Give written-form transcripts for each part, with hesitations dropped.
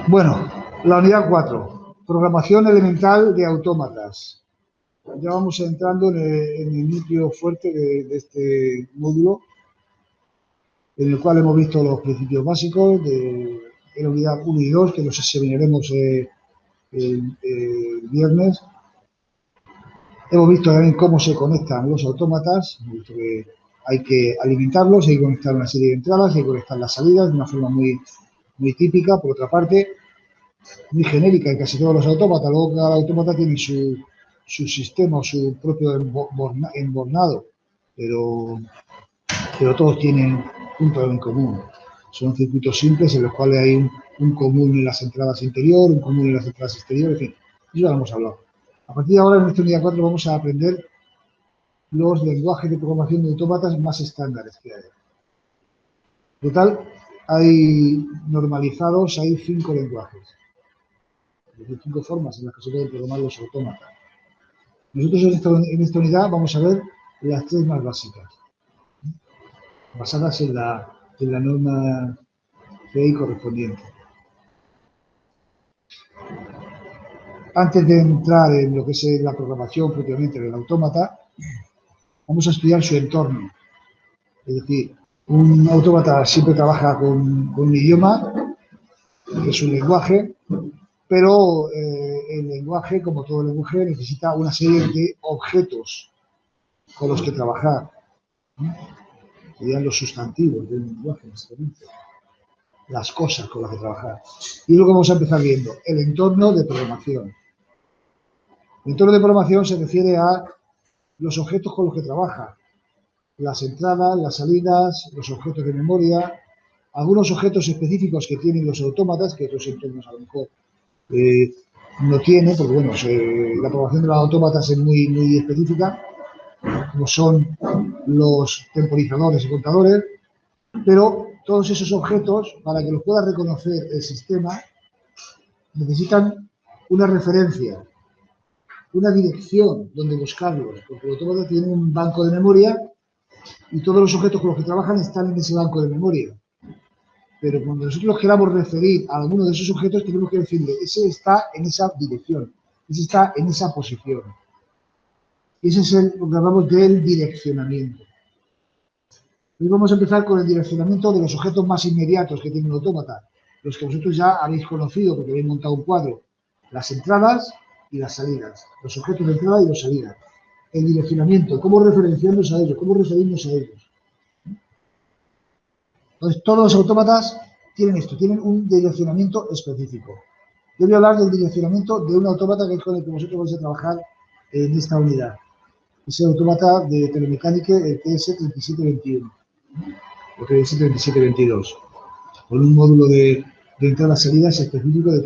Bueno, la unidad 4, programación elemental de autómatas. Ya vamos entrando en el núcleo fuerte de este módulo, en el cual hemos visto los principios básicos de la unidad 1 y 2, que los examinaremos el viernes. Hemos visto también cómo se conectan los autómatas. Hemos visto que hay que alimentarlos, hay que conectar una serie de entradas, hay que conectar las salidas de una forma muy típica. Por otra parte, muy genérica en casi todos los autómatas. Luego cada autómata tiene su sistema o su propio embornado, pero todos tienen un problema en común. Son circuitos simples en los cuales hay un común en las entradas interior, un común en las entradas exteriores, en fin, eso ya lo hemos hablado. A partir de ahora, en esta unidad 4, vamos a aprender los lenguajes de programación de autómatas más estándares que hay. En total, hay normalizados, hay 5 lenguajes. Es decir, 5 formas en las que se pueden programar los autómatas. Nosotros en esta unidad vamos a ver las 3 más básicas, basadas en la norma CI correspondiente. Antes de entrar en lo que es la programación propiamente del autómata, vamos a estudiar su entorno. Es decir, un autómata siempre trabaja con un idioma, que es un lenguaje, pero el lenguaje, como todo lenguaje, necesita una serie de objetos con los que trabajar. Serían los sustantivos del lenguaje, básicamente. Las cosas con las que trabajar. Y luego vamos a empezar viendo el entorno de programación. El entorno de programación se refiere a los objetos con los que trabaja. Las entradas, las salidas, los objetos de memoria, algunos objetos específicos que tienen los autómatas, que otros entornos a lo mejor no tienen, porque bueno, la programación de los autómatas es muy específica, como son los temporizadores y contadores, pero todos esos objetos, para que los pueda reconocer el sistema, necesitan una referencia, una dirección donde buscarlos, porque el autómata tiene un banco de memoria y todos los objetos con los que trabajan están en ese banco de memoria. Pero cuando nosotros queramos referir a alguno de esos objetos, tenemos que decirle, ese está en esa dirección, ese está en esa posición. Ese es lo que hablamos del direccionamiento. Hoy vamos a empezar con el direccionamiento de los objetos más inmediatos que tiene un autómata, los que vosotros ya habéis conocido porque habéis montado un cuadro, las entradas y las salidas, los objetos de entrada y de salida. El direccionamiento, cómo referenciarnos a ellos, cómo referirnos a ellos. Entonces, todos los autómatas tienen esto, tienen un direccionamiento específico. Yo voy a hablar del direccionamiento de un autómata que es con el que vosotros vais a trabajar en esta unidad. Es el autómata de telemecánica, el TS3721, o TS3722, con un módulo de entradas y salidas específico de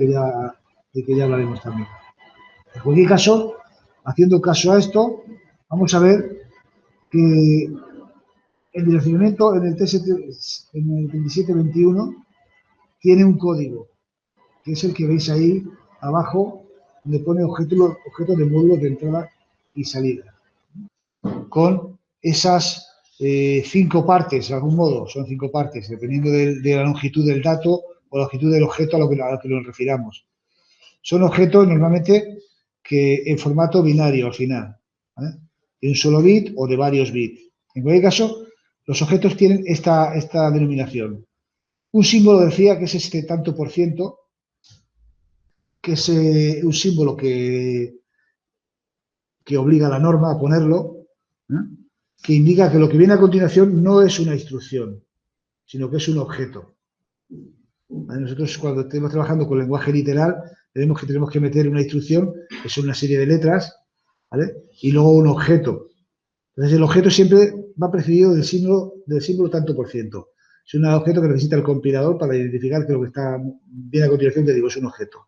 que ya hablaremos también. En cualquier caso, haciendo caso a esto, vamos a ver que el direccionamiento en el TS3721 tiene un código, que es el que veis ahí abajo, donde pone objetos de módulos de entrada y salida. Con esas 5 partes, de algún modo, son 5 partes, dependiendo de la longitud del dato o la longitud del objeto a lo que nos refiramos. Son objetos normalmente que en formato binario al final, ¿vale? De un solo bit o de varios bits. En cualquier caso, los objetos tienen esta denominación. Un símbolo decía que es este tanto por ciento, que es un símbolo que obliga a la norma a ponerlo, que indica que lo que viene a continuación no es una instrucción, sino que es un objeto. Nosotros cuando estemos trabajando con lenguaje literal, tenemos que meter una instrucción, que son una serie de letras, ¿vale? Y luego un objeto. Entonces el objeto siempre va precedido del símbolo tanto por ciento. Es un objeto que necesita el compilador para identificar que lo que viene a continuación, te digo, es un objeto.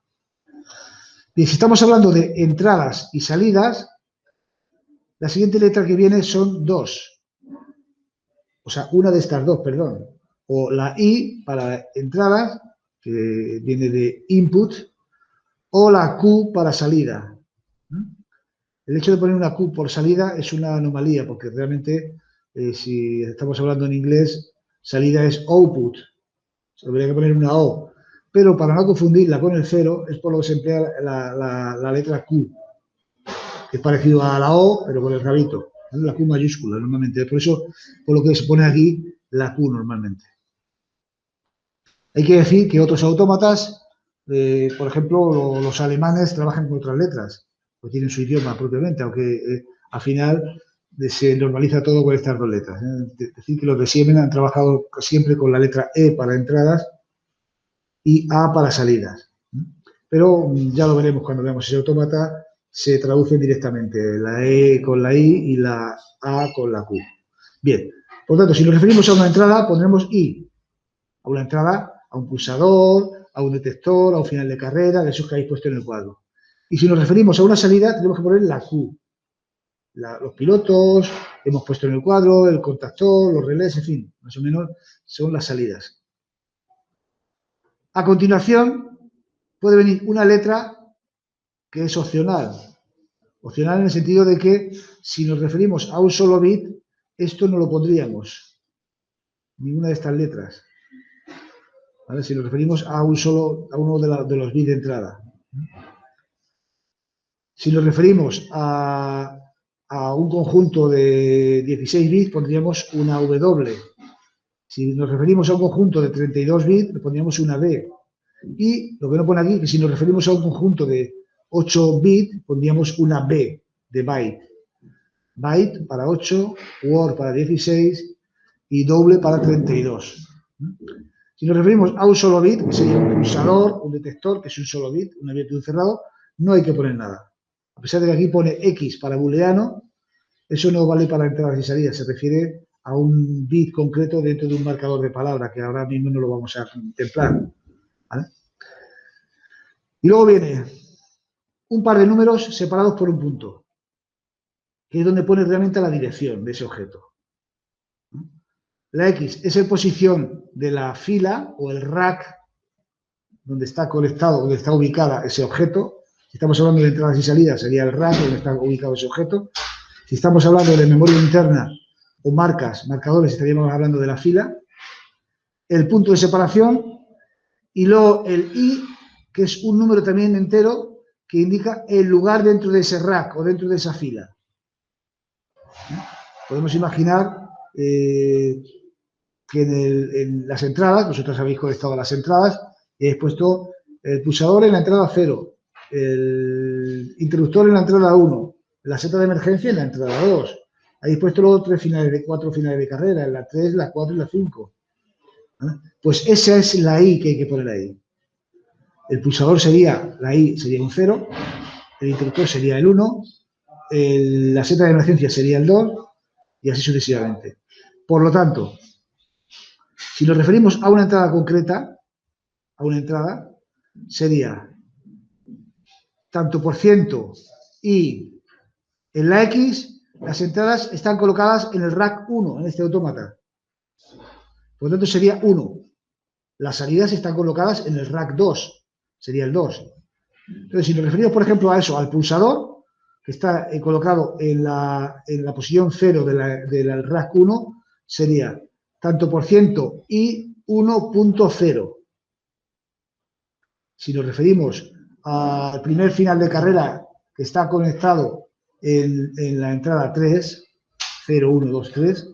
Y si estamos hablando de entradas y salidas, la siguiente letra que viene son 2. O sea, una de estas 2, perdón. O la I para entradas, que viene de input, o la Q para salida. El hecho de poner una Q por salida es una anomalía, porque realmente, si estamos hablando en inglés, salida es output. Se habría que poner una O. pero para no confundirla con el 0 es por lo que se emplea la letra Q, que es parecido a la O, pero con el rabito, ¿vale? La Q mayúscula normalmente, por eso, por lo que se pone aquí la Q normalmente. Hay que decir que otros autómatas, por decirlo, los alemanes trabajan con otras letras, pues tienen su idioma propiamente, aunque al final se normaliza todo con estas dos letras. Es decir, que los de Siemens han trabajado siempre con la letra E para entradas y A para salidas. Pero ya lo veremos cuando veamos ese autómata, se traducen directamente la E con la I y la A con la Q. Bien, por lo tanto, si nos referimos a una entrada, pondremos I, a una entrada, a un pulsador, a un detector, a un final de carrera, de esos que habéis puesto en el cuadro. Y si nos referimos a una salida, tenemos que poner la Q. Los pilotos, hemos puesto en el cuadro, el contactor, los relés, en fin, más o menos son las salidas. A continuación, puede venir una letra que es opcional. Opcional en el sentido de que si nos referimos a un solo bit, esto no lo pondríamos. Ninguna de estas letras. ¿Vale? Si nos referimos a uno de los bits de entrada. Si nos referimos a un conjunto de 16 bits, pondríamos una W. Si nos referimos a un conjunto de 32 bits, pondríamos una B. Y lo que no pone aquí, que si nos referimos a un conjunto de 8 bits, pondríamos una B de byte. Byte para 8, word para 16 y doble para 32. Si nos referimos a un solo bit, que sería un pulsador, un detector, que es un solo bit, un abierto y un cerrado, no hay que poner nada. A pesar de que aquí pone X para booleano, eso no vale para entradas y salidas, se refiere a un bit concreto dentro de un marcador de palabra, que ahora mismo no lo vamos a contemplar. ¿Vale? Y luego viene un par de números separados por un punto, que es donde pone realmente la dirección de ese objeto. La X es en posición de la fila o el rack donde está conectado, donde está ubicada ese objeto. Si estamos hablando de entradas y salidas, sería el rack donde está ubicado ese objeto. Si estamos hablando de memoria interna o marcadores, estaríamos hablando de la fila. El punto de separación y luego el I, que es un número también entero que indica el lugar dentro de ese rack o dentro de esa fila. Podemos imaginar que en las entradas, vosotros habéis conectado las entradas y habéis puesto el pulsador en la entrada 0, el interruptor en la entrada 1, la seta de emergencia en la entrada 2. Habéis puesto luego 4 finales de carrera, en la 3, la 4 y la 5. Pues esa es la I que hay que poner ahí. El pulsador sería, la I sería un 0, el interruptor sería el 1, la seta de emergencia sería el 2 y así sucesivamente. Por lo tanto, si nos referimos a una entrada concreta, a una entrada, sería tanto por ciento y en la X, las entradas están colocadas en el rack 1, en este autómata. Por lo tanto, sería 1. Las salidas están colocadas en el rack 2, sería el 2. Entonces, si nos referimos, por ejemplo, a eso, al pulsador, que está colocado en la posición 0 del rack 1, sería tanto por ciento y 1.0. Si nos referimos al primer final de carrera que está conectado en la entrada 3, 0, 1, 2, 3,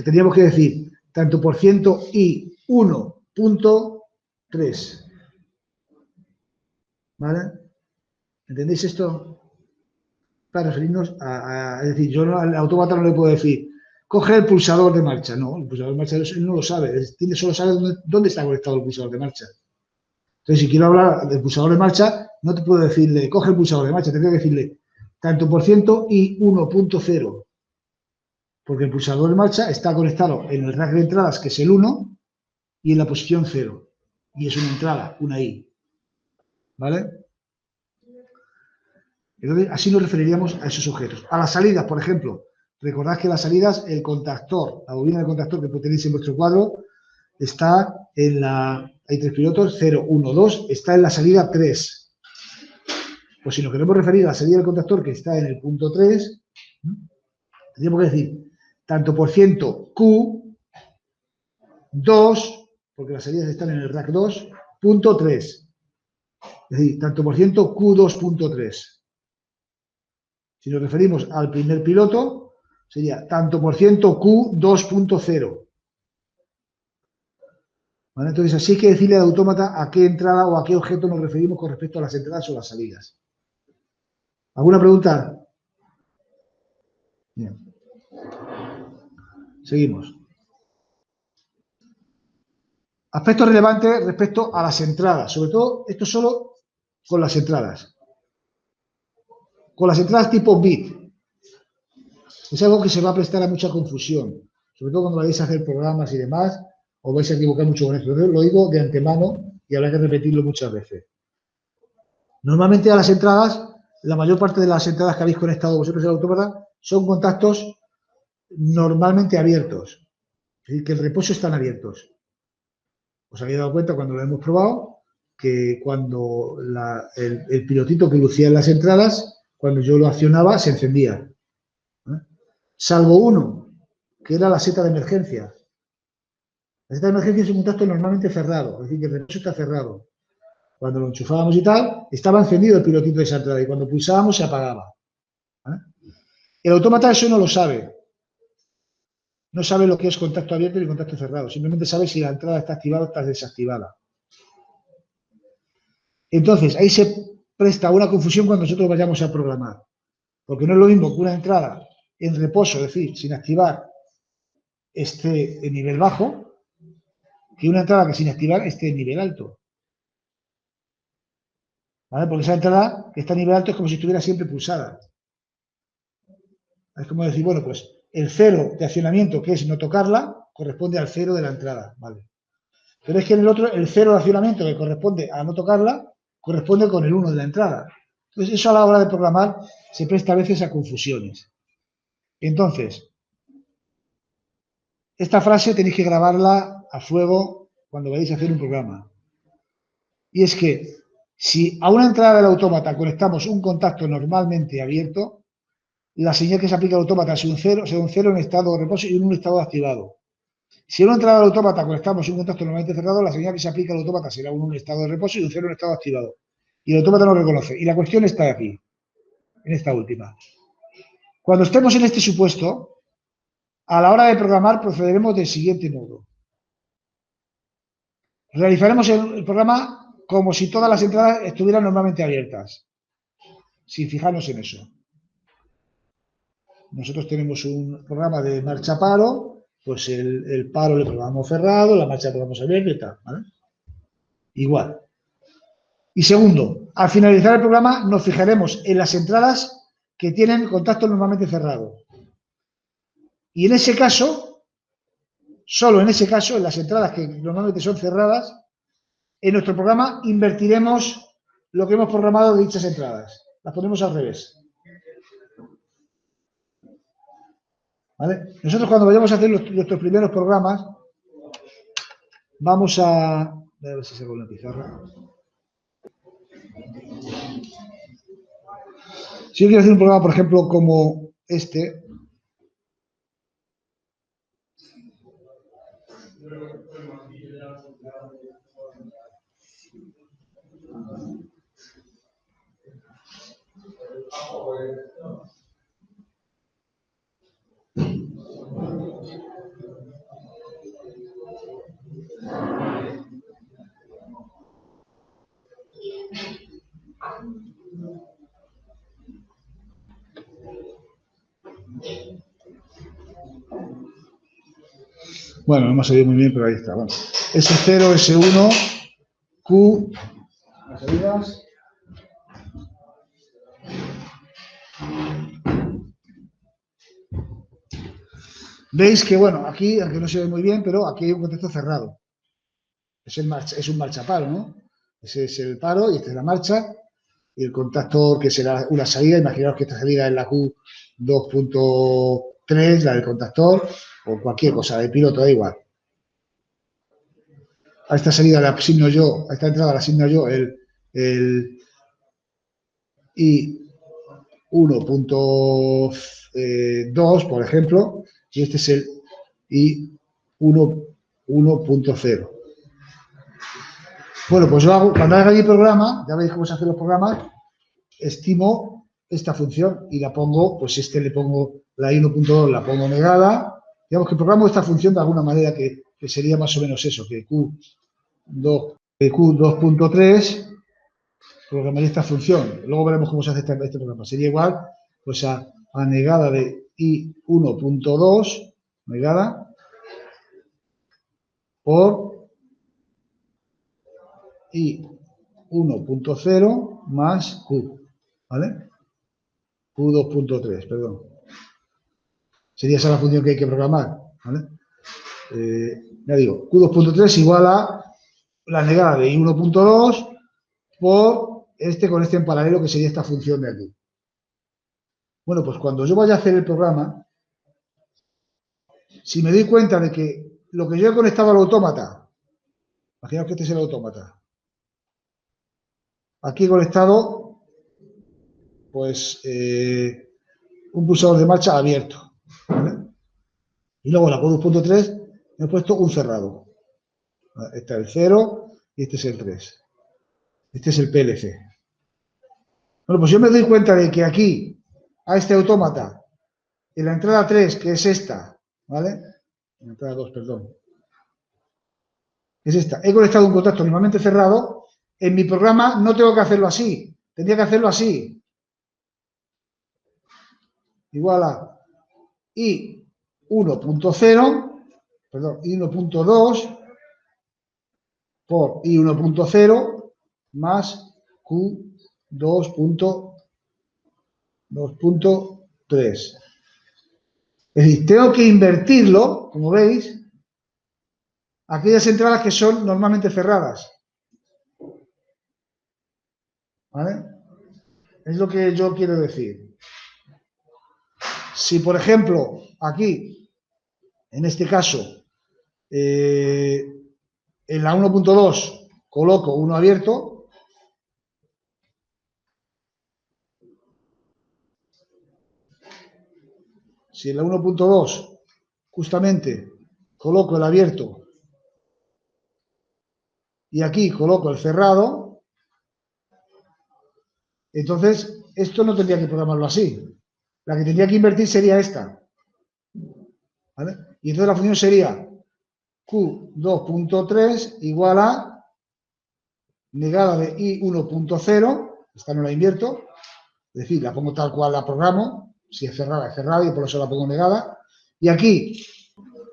tendríamos que decir tanto por ciento y 1.3. ¿Vale? ¿Entendéis esto? Para referirnos es decir, yo al autómata no le puedo decir, coge el pulsador de marcha. No, el pulsador de marcha él no lo sabe, solo sabe dónde está conectado el pulsador de marcha. Entonces, si quiero hablar del pulsador de marcha, no te puedo decirle, coge el pulsador de marcha, tendría que decirle tanto por ciento y 1.0. Porque el pulsador de marcha está conectado en el rack de entradas, que es el 1, y en la posición 0. Y es una entrada, una I. ¿Vale? Entonces, así nos referiríamos a esos objetos. A las salidas, por ejemplo, recordad que las salidas, el contactor, la bobina del contactor que tenéis en vuestro cuadro, está en la... Hay 3 pilotos, 0, 1, 2, está en la salida 3. Pues si nos queremos referir a la salida del contactor que está en el punto 3, tendríamos que decir tanto por ciento Q, 2, porque las salidas están en el rack 2.3. Es decir, tanto por ciento Q2.3. Si nos referimos al primer piloto, sería tanto por ciento Q2.0. ¿Vale? Entonces, así hay que decirle al autómata a qué entrada o a qué objeto nos referimos con respecto a las entradas o las salidas. ¿Alguna pregunta? Bien. Seguimos. Aspectos relevantes respecto a las entradas. Sobre todo, esto solo con las entradas. Con las entradas tipo bit. Es algo que se va a prestar a mucha confusión. Sobre todo cuando vayáis a hacer programas y demás, os vais a equivocar mucho con esto. Lo digo de antemano y habrá que repetirlo muchas veces. Normalmente a las entradas, la mayor parte de las entradas que habéis conectado vosotros en el autómata son contactos normalmente abiertos. Es decir, que el reposo están abiertos. Os habéis dado cuenta cuando lo hemos probado que cuando el pilotito que lucía en las entradas, cuando yo lo accionaba, se encendía. Salvo uno, que era la seta de emergencia. La seta de emergencia es un contacto normalmente cerrado, es decir, que el reposo está cerrado. Cuando lo enchufábamos y tal, estaba encendido el pilotito de esa entrada y cuando pulsábamos se apagaba. El autómata eso no lo sabe. No sabe lo que es contacto abierto y contacto cerrado. Simplemente sabe si la entrada está activada o está desactivada. Entonces, ahí se presta una confusión cuando nosotros vayamos a programar. Porque no es lo mismo que una entrada en reposo, es decir, sin activar, esté en nivel bajo, que una entrada que sin activar esté en nivel alto. ¿Vale? Porque esa entrada que está a nivel alto es como si estuviera siempre pulsada. Es como decir, bueno, pues el cero de accionamiento, que es no tocarla, corresponde al cero de la entrada. ¿Vale? Pero es que en el otro, el cero de accionamiento que corresponde a no tocarla, corresponde con el 1 de la entrada. Entonces, eso a la hora de programar se presta a veces a confusiones. Entonces, esta frase tenéis que grabarla a fuego cuando vayáis a hacer un programa. Y es que si a una entrada del autómata conectamos un contacto normalmente abierto, la señal que se aplica al autómata es un 0 en estado de reposo y un 1 en estado activado. Si a una entrada del autómata conectamos un contacto normalmente cerrado, la señal que se aplica al autómata será un 1 en estado de reposo y un 0 en estado activado. Y el autómata no lo reconoce. Y la cuestión está aquí, en esta última. Cuando estemos en este supuesto, a la hora de programar procederemos del siguiente modo. Realizaremos el programa como si todas las entradas estuvieran normalmente abiertas, sin fijarnos en eso. Nosotros tenemos un programa de marcha paro, pues el paro le programamos cerrado, la marcha le programamos abierta y tal, ¿vale? Igual. Y segundo, al finalizar el programa nos fijaremos en las entradas que tienen contacto normalmente cerrado. Y en ese caso, solo en ese caso, en las entradas que normalmente son cerradas, en nuestro programa invertiremos lo que hemos programado de dichas entradas. Las ponemos al revés. ¿Vale? Nosotros cuando vayamos a hacer nuestros primeros programas, vamos a ver si se ve una pizarra. Si yo quiero hacer un programa, por ejemplo, como este, bueno, no me ha salido muy bien, pero ahí está. Bueno, S0, S1, Q, las salidas. Veis que, bueno, aquí, aunque no se ve muy bien, pero aquí hay un contexto cerrado. Es un marchaparo, ¿no? Ese es el paro y esta es la marcha. Y el contactor, que será una salida, imaginaos que esta salida es la Q2.3, la del contactor, o cualquier cosa, del piloto, da igual. A esta salida le asigno yo, a esta entrada le asigno yo el I1.2, por ejemplo, y este es el I1.0. Bueno, pues yo hago, cuando haga mi programa, ya veis cómo se hacen los programas, estimo esta función y la pongo, pues le pongo la i1.2, la pongo negada. Digamos que programo esta función de alguna manera que sería más o menos eso, que Q2.3 programaría esta función. Luego veremos cómo se hace este programa. Sería igual pues a negada de i1.2, negada, por i1.0 más Q, ¿vale? Q2.3, perdón. Sería esa la función que hay que programar, ¿vale? Ya digo, Q2.3 igual a la negada de i1.2 por con este en paralelo, que sería esta función de aquí. Bueno, pues cuando yo vaya a hacer el programa, si me doy cuenta de que lo que yo he conectado al autómata, imaginaos que este es el autómata, aquí he conectado, pues, un pulsador de marcha abierto, ¿vale? Y luego en la Q2.3 me he puesto un cerrado. Este es el 0 y este es el 3. Este es el PLC. Bueno, pues yo me doy cuenta de que aquí, a este autómata, en la entrada 3, que es esta, ¿vale? En la entrada 2, perdón. Es esta. He conectado un contacto normalmente cerrado. En mi programa no tengo que hacerlo así. Tendría que hacerlo así. Igual a i1.0, perdón, i1.2 por i1.0 más q2.3. Es decir, tengo que invertirlo, como veis, aquellas entradas que son normalmente cerradas. ¿Vale? Es lo que yo quiero decir. Si, por ejemplo, aquí, en este caso, en la 1.2 coloco uno abierto, si en la 1.2 justamente coloco el abierto y aquí coloco el cerrado, entonces esto no tendría que programarlo así. La que tendría que invertir sería esta. ¿Vale? Y entonces la función sería Q2.3 igual a negada de I1.0, esta no la invierto, es decir, la pongo tal cual la programo, si es cerrada y por eso la pongo negada, y aquí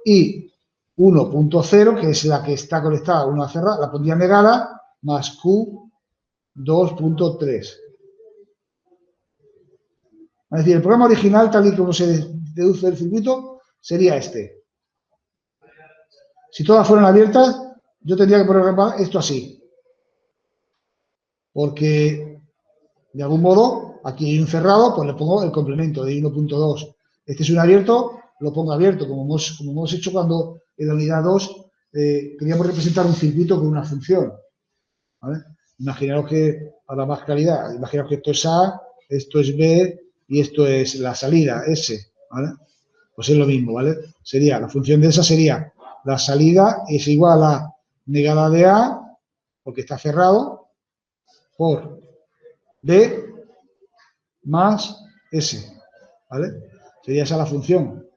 I1.0, que es la que está conectada a una cerrada, la pondría negada, más Q2.3. Es decir, el programa original, tal y como se deduce del circuito, sería este. Si todas fueran abiertas, yo tendría que programar esto así. Porque, de algún modo, aquí hay un cerrado, pues le pongo el complemento de 1.2. Este es un abierto, lo pongo abierto, como hemos hecho cuando en la unidad 2 queríamos representar un circuito con una función. ¿Vale? Imaginaos que, para más claridad, imaginaos que esto es A, esto es B y esto es la salida, S. ¿Vale? Pues es lo mismo, ¿vale? Sería, la función de esa sería, la salida es igual a negada de A, porque está cerrado, por B más S, ¿vale? Sería esa la función.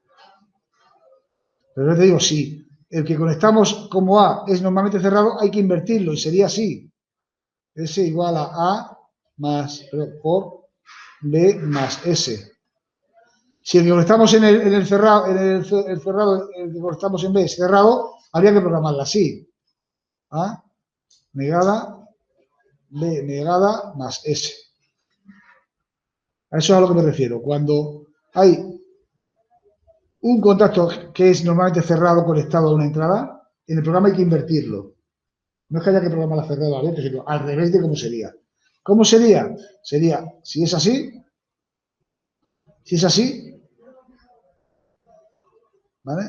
Pero yo te digo, si el que conectamos como A es normalmente cerrado, hay que invertirlo y sería así. S igual a más, por B más S. Si el que conectamos en el cerrado, el cerrado, el que conectamos en B es cerrado, habría que programarla así. A negada, B negada más S. A eso es a lo que me refiero. Cuando hay un contacto que es normalmente cerrado conectado a una entrada, en el programa hay que invertirlo. No es que haya que programar la cerrada abierta, sino al revés de cómo sería. ¿Cómo sería? Sería, si es así, ¿vale?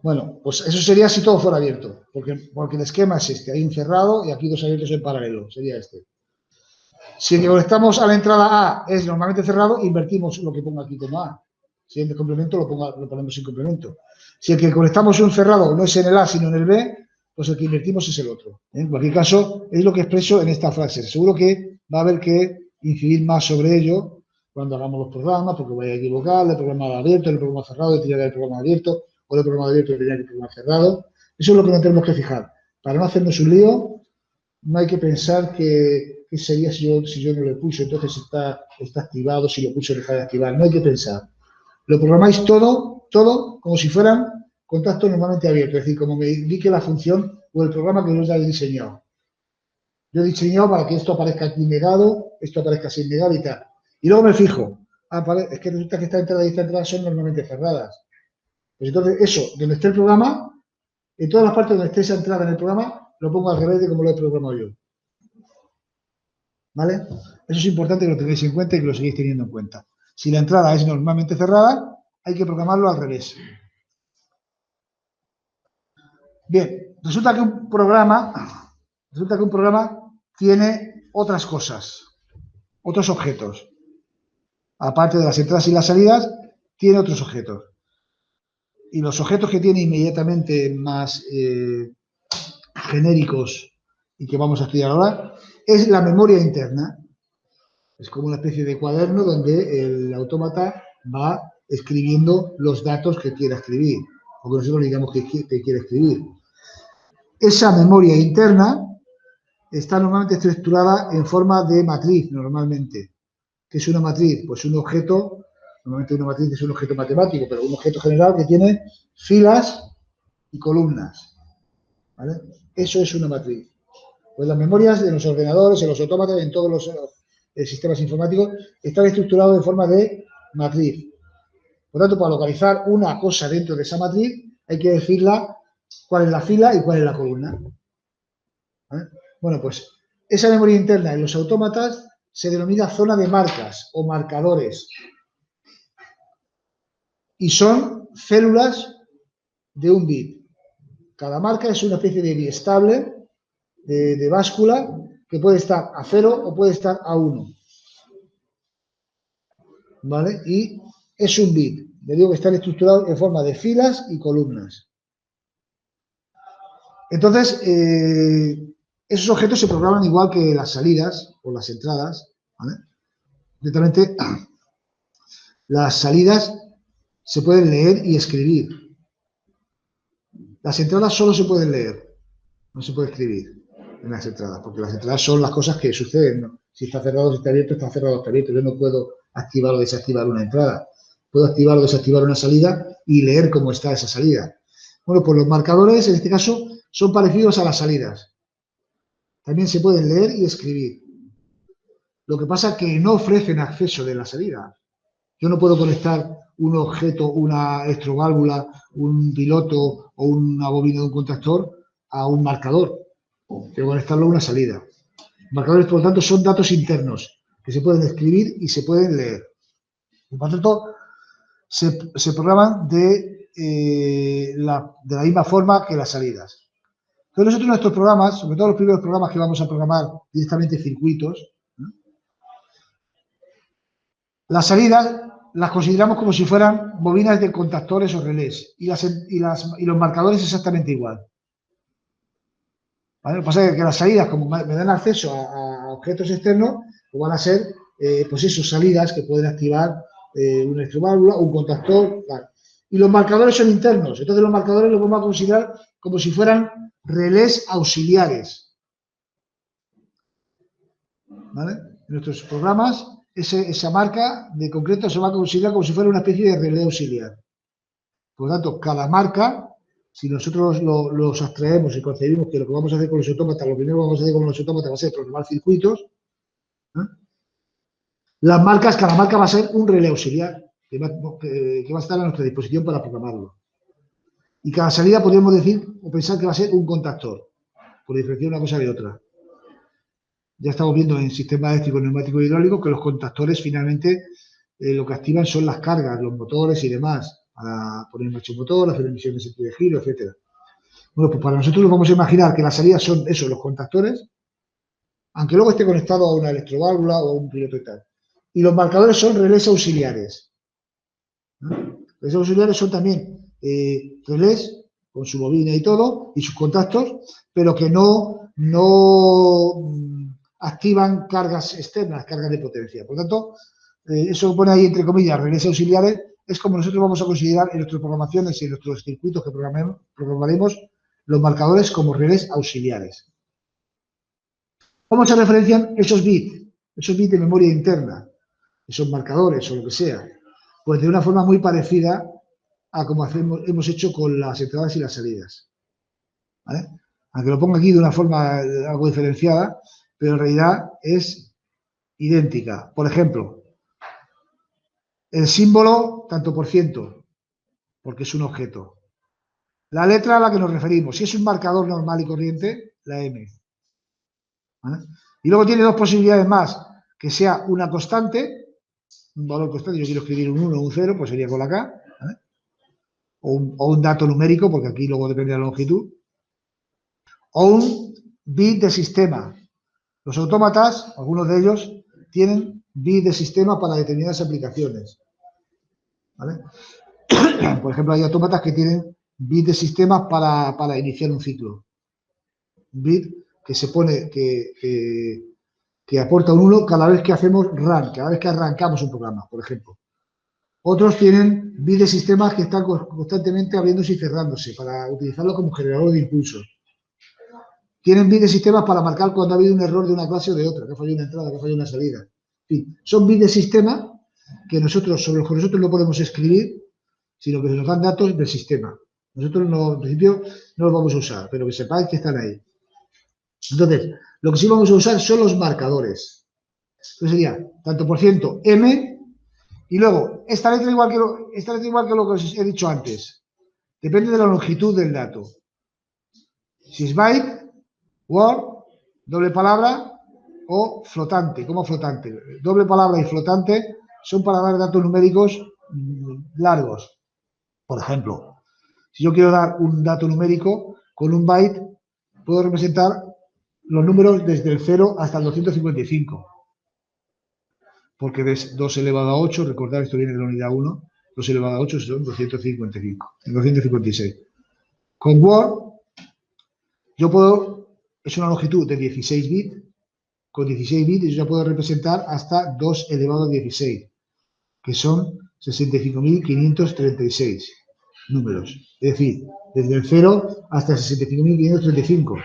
Bueno, pues eso sería si todo fuera abierto, porque el esquema es este, hay un cerrado y aquí dos abiertos en paralelo, sería este. Si el que conectamos a la entrada A es normalmente cerrado, invertimos lo que pongo aquí como A. Si el de complemento lo ponemos sin complemento. Si el que conectamos un cerrado no es en el A, sino en el B, pues el que invertimos es el otro. En cualquier caso, es lo que expreso en esta frase. Seguro que va a haber que incidir más sobre ello cuando hagamos los programas, porque voy a equivocar, el programa abierto, el programa cerrado, y tenía que el programa abierto, o el programa abierto y tenía que el programa cerrado. Eso es lo que nos tenemos que fijar. Para no hacernos un lío, no hay que pensar que sería si yo no lo puse, entonces está activado, si lo puse deja de activar. No hay que pensar. Lo programáis todo como si fueran contactos normalmente abiertos, es decir, como me indique la función o el programa que yo ya he diseñado. Yo he diseñado para que esto aparezca aquí negado, esto aparezca sin negar y tal. Y luego me fijo, es que resulta que esta entrada y esta entrada son normalmente cerradas. Pues entonces eso, donde esté el programa, en todas las partes donde esté esa entrada en el programa, lo pongo al revés de como lo he programado yo. ¿Vale? Eso es importante que lo tengáis en cuenta y que lo sigáis teniendo en cuenta. Si la entrada es normalmente cerrada, hay que programarlo al revés. Bien, resulta que un programa tiene otras cosas, otros objetos. Aparte de las entradas y las salidas, tiene otros objetos. Y los objetos que tiene inmediatamente más genéricos y que vamos a estudiar ahora es la memoria interna. Es como una especie de cuaderno donde el autómata va escribiendo los datos que quiera escribir, o que nosotros digamos que quiere escribir. Esa memoria interna está normalmente estructurada en forma de matriz, normalmente. ¿Qué es una matriz? Pues un objeto, normalmente una matriz es un objeto matemático, pero un objeto general que tiene filas y columnas. ¿Vale? Eso es una matriz. Pues las memorias de los ordenadores, en los autómatas, en todos los sistemas informáticos, están estructurados de forma de matriz. Por tanto, para localizar una cosa dentro de esa matriz, hay que decirla cuál es la fila y cuál es la columna. ¿Vale? Bueno, pues esa memoria interna en los autómatas se denomina zona de marcas o marcadores. Y son células de un bit. Cada marca es una especie de biestable, de báscula, que puede estar a 0 o puede estar a 1. ¿Vale? Y es un bit. Le digo que están estructurados en forma de filas y columnas. Entonces, esos objetos se programan igual que las salidas o las entradas. ¿Vale? Directamente, las salidas se pueden leer y escribir. Las entradas solo se pueden leer, no se puede escribir en las entradas, porque las entradas son las cosas que suceden, ¿no? Si está cerrado, si está abierto, está cerrado, está abierto. Yo no puedo activar o desactivar una entrada. Puedo activar o desactivar una salida y leer cómo está esa salida. Bueno, pues los marcadores, en este caso, son parecidos a las salidas. También se pueden leer y escribir. Lo que pasa es que no ofrecen acceso de la salida. Yo no puedo conectar un objeto, una electroválvula, un piloto o una bobina de un contactor a un marcador. Tengo que conectarlo a una salida. Marcadores, por lo tanto, son datos internos que se pueden escribir y se pueden leer. Por lo tanto, se programan de la misma forma que las salidas. Entonces, nosotros en nuestros programas, sobre todo los primeros programas que vamos a programar directamente circuitos, ¿no? Las salidas las consideramos como si fueran bobinas de contactores o relés y los marcadores exactamente igual. ¿Vale? Lo que pasa es que las salidas, como me dan acceso a objetos externos, pues van a ser, pues eso, salidas que pueden activar una electroválvula, un contactor, tal. Y los marcadores son internos. Entonces los marcadores los vamos a considerar como si fueran relés auxiliares. ¿Vale? En nuestros programas, esa marca de concreto se va a considerar como si fuera una especie de relé auxiliar. Por lo tanto, cada marca, si nosotros los abstraemos y concebimos que lo que vamos a hacer con los autómatas, lo primero que vamos a hacer con los autómatas va a ser programar circuitos, ¿eh? Las marcas, cada marca va a ser un relé auxiliar que va a estar a nuestra disposición para programarlo. Y cada salida podríamos decir o pensar que va a ser un contactor, por diferenciar una cosa de otra. Ya estamos viendo en sistemas eléctricos, neumáticos y hidráulicos que los contactores finalmente lo que activan son las cargas, los motores y demás, para poner en marcha un motor, hacer emisiones de sentido de giro, etc. Bueno, pues para nosotros nos vamos a imaginar que las salidas son eso, los contactores, aunque luego esté conectado a una electroválvula o a un piloto y tal. Y los marcadores son relés auxiliares. ¿No? Relés auxiliares son también relés con su bobina y todo, y sus contactos, pero que no activan cargas externas, cargas de potencia. Por lo tanto, eso pone ahí entre comillas relés auxiliares, es como nosotros vamos a considerar en nuestras programaciones y en nuestros circuitos que programaremos los marcadores como relés auxiliares. ¿Cómo se referencian esos bits de memoria interna, esos marcadores o lo que sea? Pues de una forma muy parecida a como hemos hecho con las entradas y las salidas, ¿vale? Aunque lo ponga aquí de una forma algo diferenciada, pero en realidad es idéntica. Por ejemplo, el símbolo tanto por ciento, porque es un objeto. La letra a la que nos referimos, si es un marcador normal y corriente, la M, ¿vale? Y luego tiene dos posibilidades más, que sea una constante, un valor constante, yo quiero escribir un 1 o un 0, pues sería con la K, ¿vale? O un dato numérico, porque aquí luego depende de la longitud, o un bit de sistema. Los autómatas, algunos de ellos, tienen bit de sistema para determinadas aplicaciones, ¿vale? Por ejemplo, hay autómatas que tienen bit de sistema para iniciar un ciclo. Bit que se pone, que aporta un 1 cada vez que hacemos run, cada vez que arrancamos un programa, por ejemplo. Otros tienen bits de sistemas que están constantemente abriéndose y cerrándose para utilizarlo como generador de impulsos. Tienen bits de sistemas para marcar cuando ha habido un error de una clase o de otra, que ha fallado una entrada, que ha fallado una salida. En fin, son bits de sistema que nosotros, sobre los que nosotros no podemos escribir, sino que se nos dan datos del sistema. Nosotros no, en principio no los vamos a usar, pero que sepáis que están ahí. Entonces, lo que sí vamos a usar son los marcadores. Entonces sería tanto por ciento M. Y luego, esta letra igual que lo que os he dicho antes. Depende de la longitud del dato. Si es byte, word, doble palabra o flotante, como flotante. Doble palabra y flotante son para dar datos numéricos largos. Por ejemplo, si yo quiero dar un dato numérico con un byte, puedo representar los números desde el 0 hasta el 255. Porque ves 2 elevado a 8, recordad, esto viene de la unidad 1, 2 elevado a 8 son 256. Con Word, yo puedo, es una longitud de 16 bits, con 16 bits yo ya puedo representar hasta 2 elevado a 16, que son 65.536 números. Es decir, desde el 0 hasta 65.535.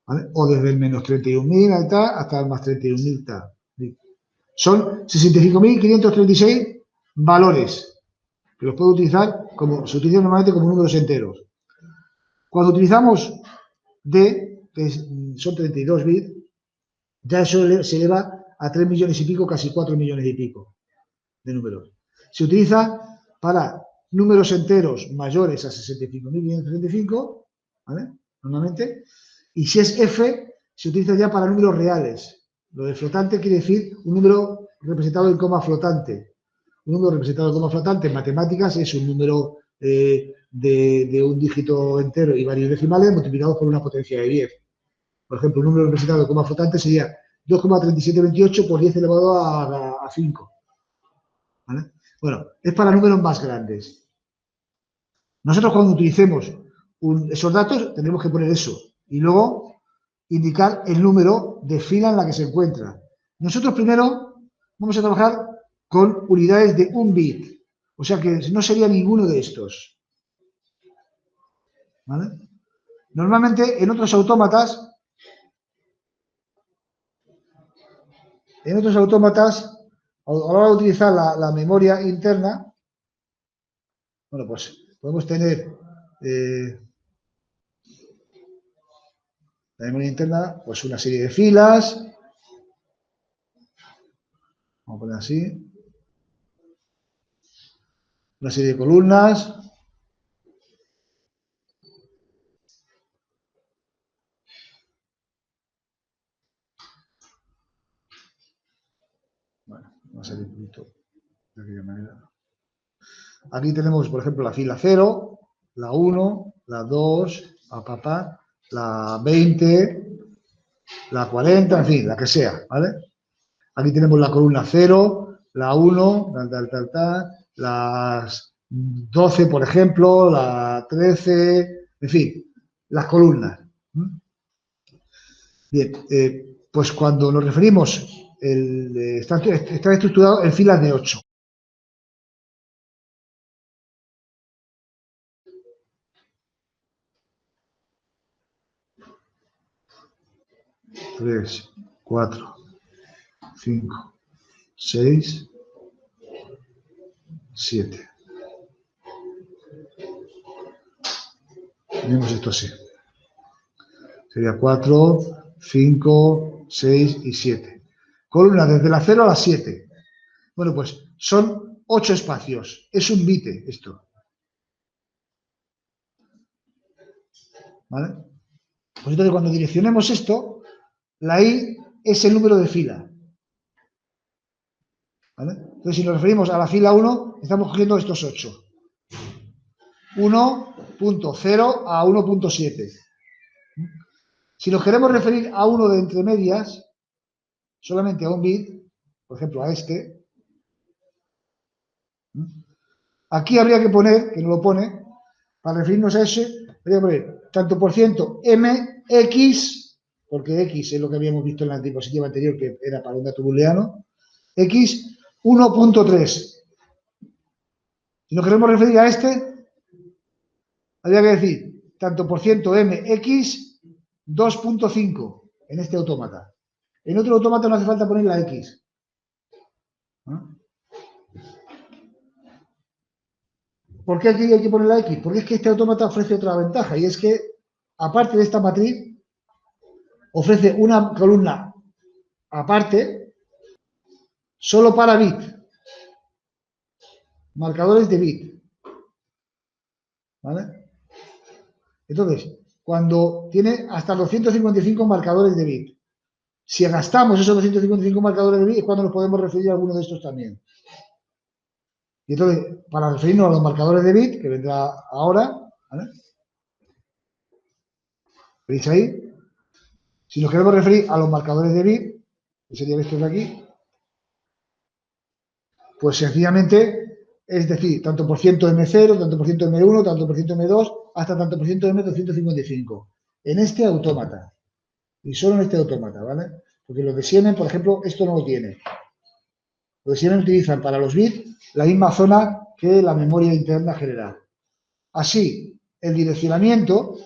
¿Vale? O desde el menos 31.000 hasta el más 31.000. Son 65.536 valores que los puedo utilizar como se utilizan normalmente como números enteros. Cuando utilizamos D, que son 32 bits, ya eso se eleva a 3 millones y pico, casi 4 millones y pico de números. Se utiliza para números enteros mayores a 65.535, ¿vale? Normalmente. Y si es F, se utiliza ya para números reales. Lo de flotante quiere decir un número representado en coma flotante. Un número representado en coma flotante en matemáticas es un número de un dígito entero y varios decimales multiplicados por una potencia de 10. Por ejemplo, un número representado en coma flotante sería 2,3728 por 10 elevado a 5. ¿Vale? Bueno, es para números más grandes. Nosotros cuando utilicemos esos datos tendremos que poner eso. Y luego indicar el número de fila en la que se encuentra. Nosotros primero vamos a trabajar con unidades de un bit. O sea que no sería ninguno de estos. ¿Vale? Normalmente en otros autómatas a la hora de utilizar la memoria interna, bueno, pues podemos tener la memoria interna, pues una serie de filas. Vamos a poner así. Una serie de columnas. Bueno, vamos a hacer un poquito de aquella manera. Aquí tenemos, por ejemplo, la fila 0, la 1, la 2, la 20, la 40, en fin, la que sea, ¿vale? Aquí tenemos la columna 0, la 1, las 12, por ejemplo, la 13, en fin, las columnas. Bien, pues cuando nos referimos, está estructurado en filas de 8. Tres, 4, 5, 6, 7. Tenemos esto así. Sería 4, 5, 6 y 7. Columna desde la 0 a la 7. Bueno, pues son 8 espacios. Es un bite esto. ¿Vale? Pues entonces cuando direccionemos esto, la I es el número de fila. ¿Vale? Entonces si nos referimos a la fila 1, estamos cogiendo estos 8. 1.0 a 1.7. Si nos queremos referir a uno de entre medias, solamente a un bit, por ejemplo a este, aquí habría que poner, que no lo pone, para referirnos a ese, habría que poner tanto por ciento mx, porque x es lo que habíamos visto en la diapositiva anterior, que era para un dato booleano, x 1.3. Si nos queremos referir a este, habría que decir tanto por ciento mx 2.5 en este autómata. En otro autómata no hace falta poner la x. ¿No? ¿Por qué aquí hay que poner la X? Porque es que este autómata ofrece otra ventaja, y es que, aparte de esta matriz, ofrece una columna aparte solo para bit, marcadores de bit. ¿Vale? Entonces, cuando tiene hasta 255 marcadores de bit, si gastamos esos 255 marcadores de bit, es cuando nos podemos referir a alguno de estos también. Y entonces, para referirnos a los marcadores de bit, que vendrá ahora, ¿vale? ¿Veis ahí? Si nos queremos referir a los marcadores de bit, que serían estos de aquí, pues sencillamente, es decir, tanto por ciento M0, tanto por ciento M1, tanto por ciento M2, hasta tanto por ciento M255. En este autómata. Y solo en este autómata, ¿vale? Porque los de Siemens, por ejemplo, esto no lo tiene. Los de Siemens utilizan para los bits la misma zona que la memoria interna general. Así, el direccionamiento,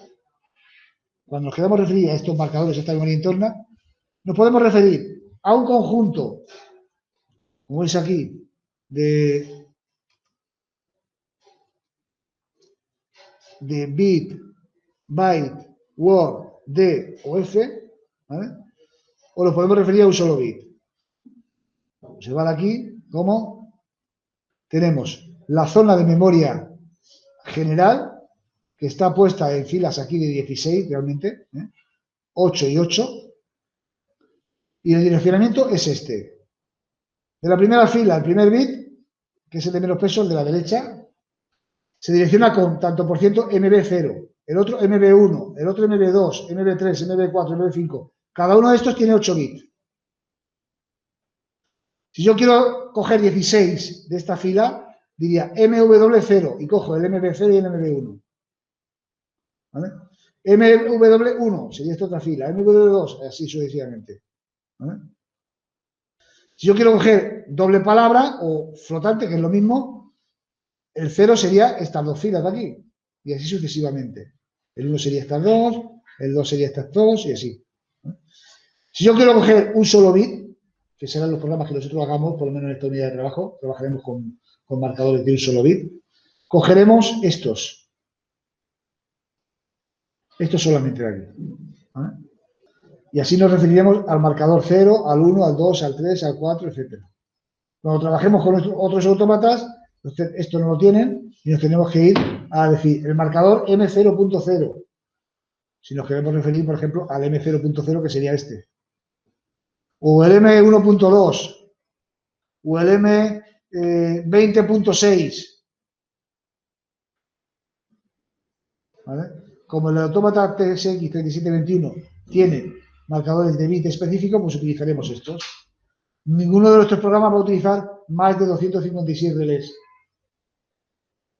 cuando nos queramos referir a estos marcadores, a esta memoria interna, nos podemos referir a un conjunto, como veis aquí, de bit, byte, word, d o f, ¿vale? O lo podemos referir a un solo bit. Observad aquí cómo tenemos la zona de memoria general, que está puesta en filas aquí de 16 realmente, 8 y 8, y el direccionamiento es este. De la primera fila, el primer bit, que es el de menos peso, el de la derecha, se direcciona con tanto por ciento MB0, el otro MB1, el otro MB2, MB3, MB4, MB5. Cada uno de estos tiene 8 bits. Si yo quiero coger 16 de esta fila, diría MW0 y cojo el MB0 y el MB1. ¿Vale? MW1 sería esta otra fila, MW2, así sucesivamente. ¿Vale? Si yo quiero coger doble palabra o flotante, que es lo mismo, el 0 sería estas dos filas de aquí, y así sucesivamente. El 1 sería estas dos, el 2 sería estas dos, y así. Si yo quiero coger un solo bit, que serán los programas que nosotros hagamos, por lo menos en esta unidad de trabajo, trabajaremos con marcadores de un solo bit, cogeremos estos. Estos solamente de aquí. ¿Vale? Y así nos referiremos al marcador 0, al 1, al 2, al 3, al 4, etc. Cuando trabajemos con otros autómatas, esto no lo tienen y nos tenemos que ir a decir el marcador M0.0. Si nos queremos referir, por ejemplo, al M0.0, que sería este. O el M1.2. O el M20.6. ¿Vale? Como el autómata TSX3721 tiene marcadores de bit específicos, pues utilizaremos estos. Ninguno de nuestros programas va a utilizar más de 256 relés.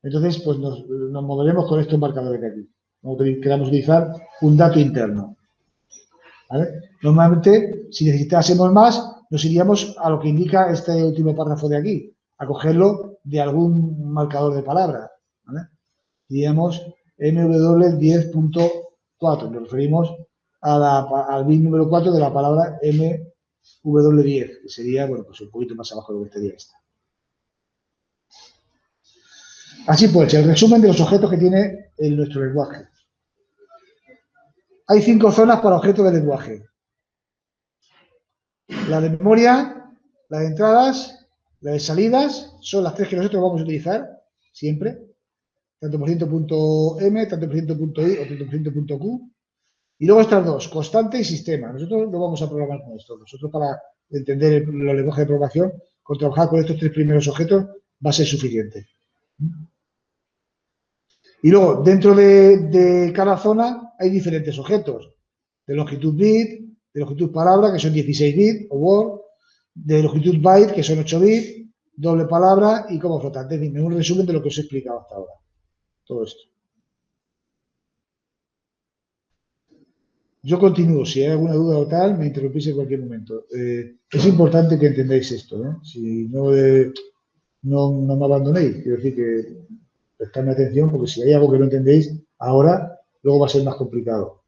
Entonces, pues nos moveremos con estos marcadores de aquí. Como queramos utilizar un dato interno. ¿Vale? Normalmente, si necesitásemos más, nos iríamos a lo que indica este último párrafo de aquí, a cogerlo de algún marcador de palabra. ¿Vale? Diríamos MW10.4, nos referimos al bit número 4 de la palabra MW10, que sería, bueno, pues un poquito más abajo de lo que estaría esta. Así pues, el resumen de los objetos que tiene nuestro lenguaje. Hay 5 zonas para objetos de lenguaje. La de memoria, la de entradas, la de salidas, son las 3 que nosotros vamos a utilizar siempre, tanto por ciento.m, tanto por ciento.i o tanto por ciento.q. Y luego estas 2, constante y sistema. Nosotros no vamos a programar con esto. Nosotros, para entender los lenguajes de programación, con trabajar con estos 3 primeros objetos va a ser suficiente. Y luego, dentro de cada zona hay diferentes objetos. De longitud bit, de longitud palabra, que son 16 bits, o word, de longitud byte, que son 8 bits, doble palabra y como flotante. En fin, es un resumen de lo que os he explicado hasta ahora. Todo esto. Yo continúo. Si hay alguna duda o tal, me interrumpís en cualquier momento. Es importante que entendáis esto, ¿eh? Si no, no me abandonéis. Quiero decir que prestadme atención, porque si hay algo que no entendéis ahora, luego va a ser más complicado.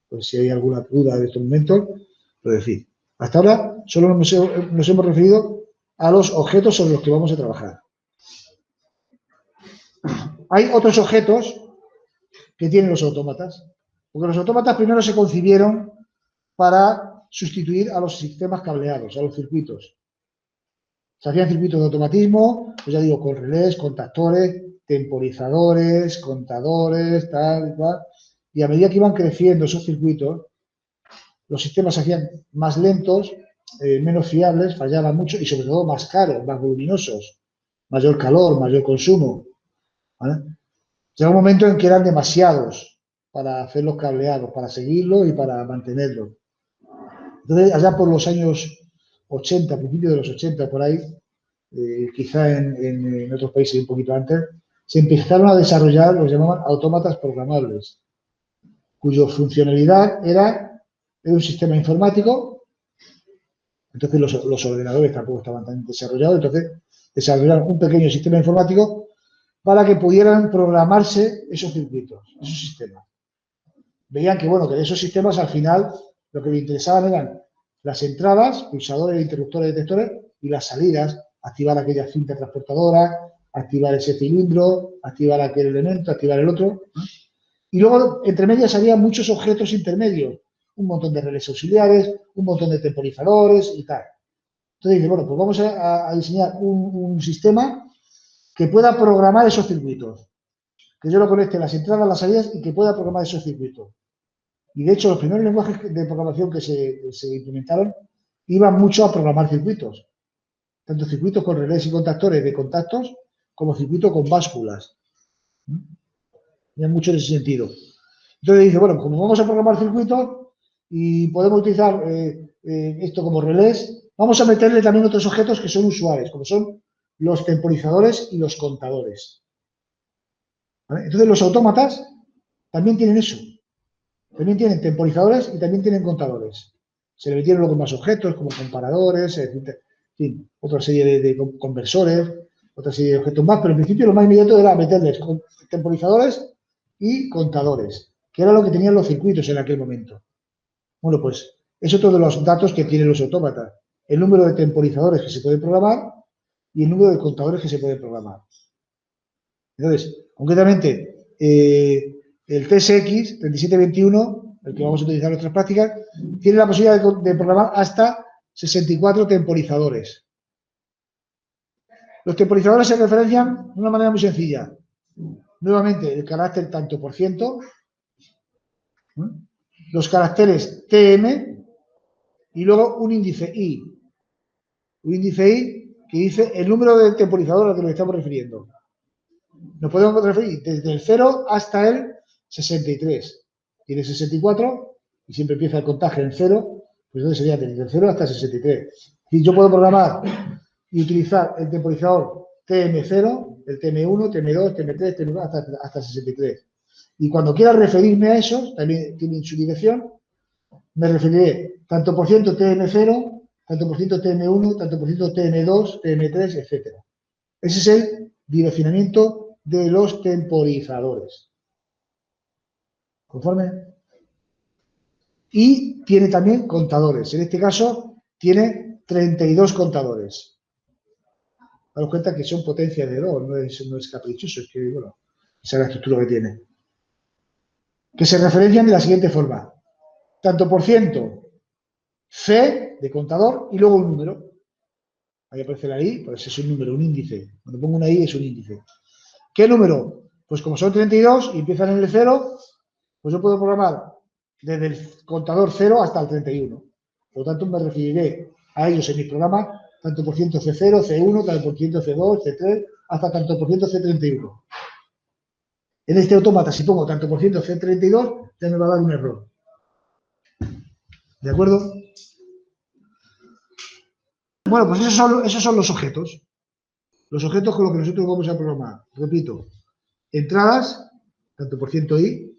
Pues si hay alguna duda en estos momentos, lo decís. Hasta ahora solo nos hemos referido a los objetos sobre los que vamos a trabajar. Hay otros objetos que tienen los autómatas, porque los autómatas primero se concibieron para sustituir a los sistemas cableados, a los circuitos. Se hacían circuitos de automatismo, pues ya digo, con relés, contactores, temporizadores, contadores, tal y cual. Y a medida que iban creciendo esos circuitos, los sistemas se hacían más lentos, menos fiables, fallaban mucho y sobre todo más caros, más voluminosos, mayor calor, mayor consumo. ¿Vale? Llegó un momento en que eran demasiados para hacerlos cableados, para seguirlo y para mantenerlo. Entonces, allá por los años 80, principios de los 80, por ahí, quizá en otros países un poquito antes, se empezaron a desarrollar lo que llamaban autómatas programables, cuya funcionalidad era un sistema informático. Entonces los ordenadores tampoco estaban tan desarrollados, entonces desarrollaron un pequeño sistema informático para que pudieran programarse esos circuitos, esos sistemas. Veían que, bueno, que de esos sistemas al final lo que les interesaban eran las entradas, pulsadores, interruptores, detectores, y las salidas, activar aquella cinta transportadora, activar ese cilindro, activar aquel elemento, activar el otro. Y luego, entre medias, había muchos objetos intermedios, un montón de relés auxiliares, un montón de temporizadores y tal. Entonces dice, bueno, pues vamos a diseñar un sistema que pueda programar esos circuitos, que yo lo conecte las entradas, las salidas y que pueda programar esos circuitos. Y de hecho, los primeros lenguajes de programación que se implementaron iban mucho a programar circuitos, tanto circuitos con relés y contactores de contactos como circuitos con básculas. Iban mucho en ese sentido. Entonces dice, bueno, como vamos a programar circuitos y podemos utilizar esto como relés, vamos a meterle también otros objetos que son usuales, como son los temporizadores y los contadores. ¿Vale? Entonces los autómatas también tienen eso. También tienen temporizadores y también tienen contadores. Se le metieron luego más objetos, como comparadores, en fin, otra serie de conversores, otra serie de objetos más, pero en principio lo más inmediato era meterles temporizadores y contadores, que era lo que tenían los circuitos en aquel momento. Bueno, pues es otro de los datos que tienen los autómatas. El número de temporizadores que se pueden programar y el número de contadores que se pueden programar. Entonces, concretamente, el TSX 3721, el que vamos a utilizar en nuestras prácticas, tiene la posibilidad de programar hasta 64 temporizadores. Los temporizadores se referencian de una manera muy sencilla. Nuevamente, el carácter tanto por ciento, los caracteres TM y luego un índice I. Un índice I que dice el número de temporizadores a que nos estamos refiriendo. Nos podemos referir desde el 0 hasta el 63. Tiene 64 y siempre empieza el contagio en 0, pues entonces sería desde el 0 hasta el 63. Y yo puedo programar y utilizar el temporizador TM0, el TM1, TM2, TM3, TM4, hasta 63. Y cuando quiera referirme a esos, también tienen su dirección, me referiré tanto por ciento TM0, tanto por ciento TM1, tanto por ciento TM2, TM3, etc. Ese es el direccionamiento de los temporizadores. ¿Conforme? Y tiene también contadores. En este caso, tiene 32 contadores. Daros cuenta que son potencias de 2, no es caprichoso, es que, bueno, esa es la estructura que tiene. Que se referencian de la siguiente forma. Tanto por ciento C de contador y luego un número. Ahí aparece la I, pues es un número, un índice. Cuando pongo una I es un índice. ¿Qué número? Pues como son 32 y empiezan en el 0, pues yo puedo programar desde el contador 0 hasta el 31. Por lo tanto, me referiré a ellos en mi programa, tanto por ciento C0, C1, tanto por ciento C2, C3, hasta tanto por ciento C31. En este autómata, si pongo tanto por ciento C32, ya me va a dar un error. ¿De acuerdo? Bueno, pues esos son los objetos. Los objetos con los que nosotros vamos a programar. Repito, entradas, tanto por ciento I,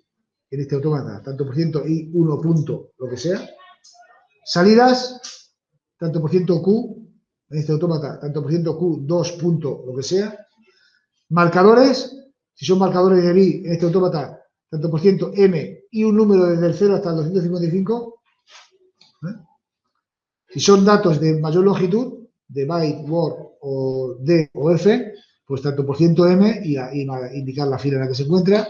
en este autómata, tanto por ciento I1 punto, lo que sea. Salidas, tanto por ciento Q, en este autómata, tanto por ciento Q2 punto, lo que sea. Marcadores, si son marcadores de BI, en este autómata, tanto por ciento M y un número desde el 0 hasta el 255. Si son datos de mayor longitud, de byte, word, o D o F, pues tanto por ciento M y indicar la fila en la que se encuentra.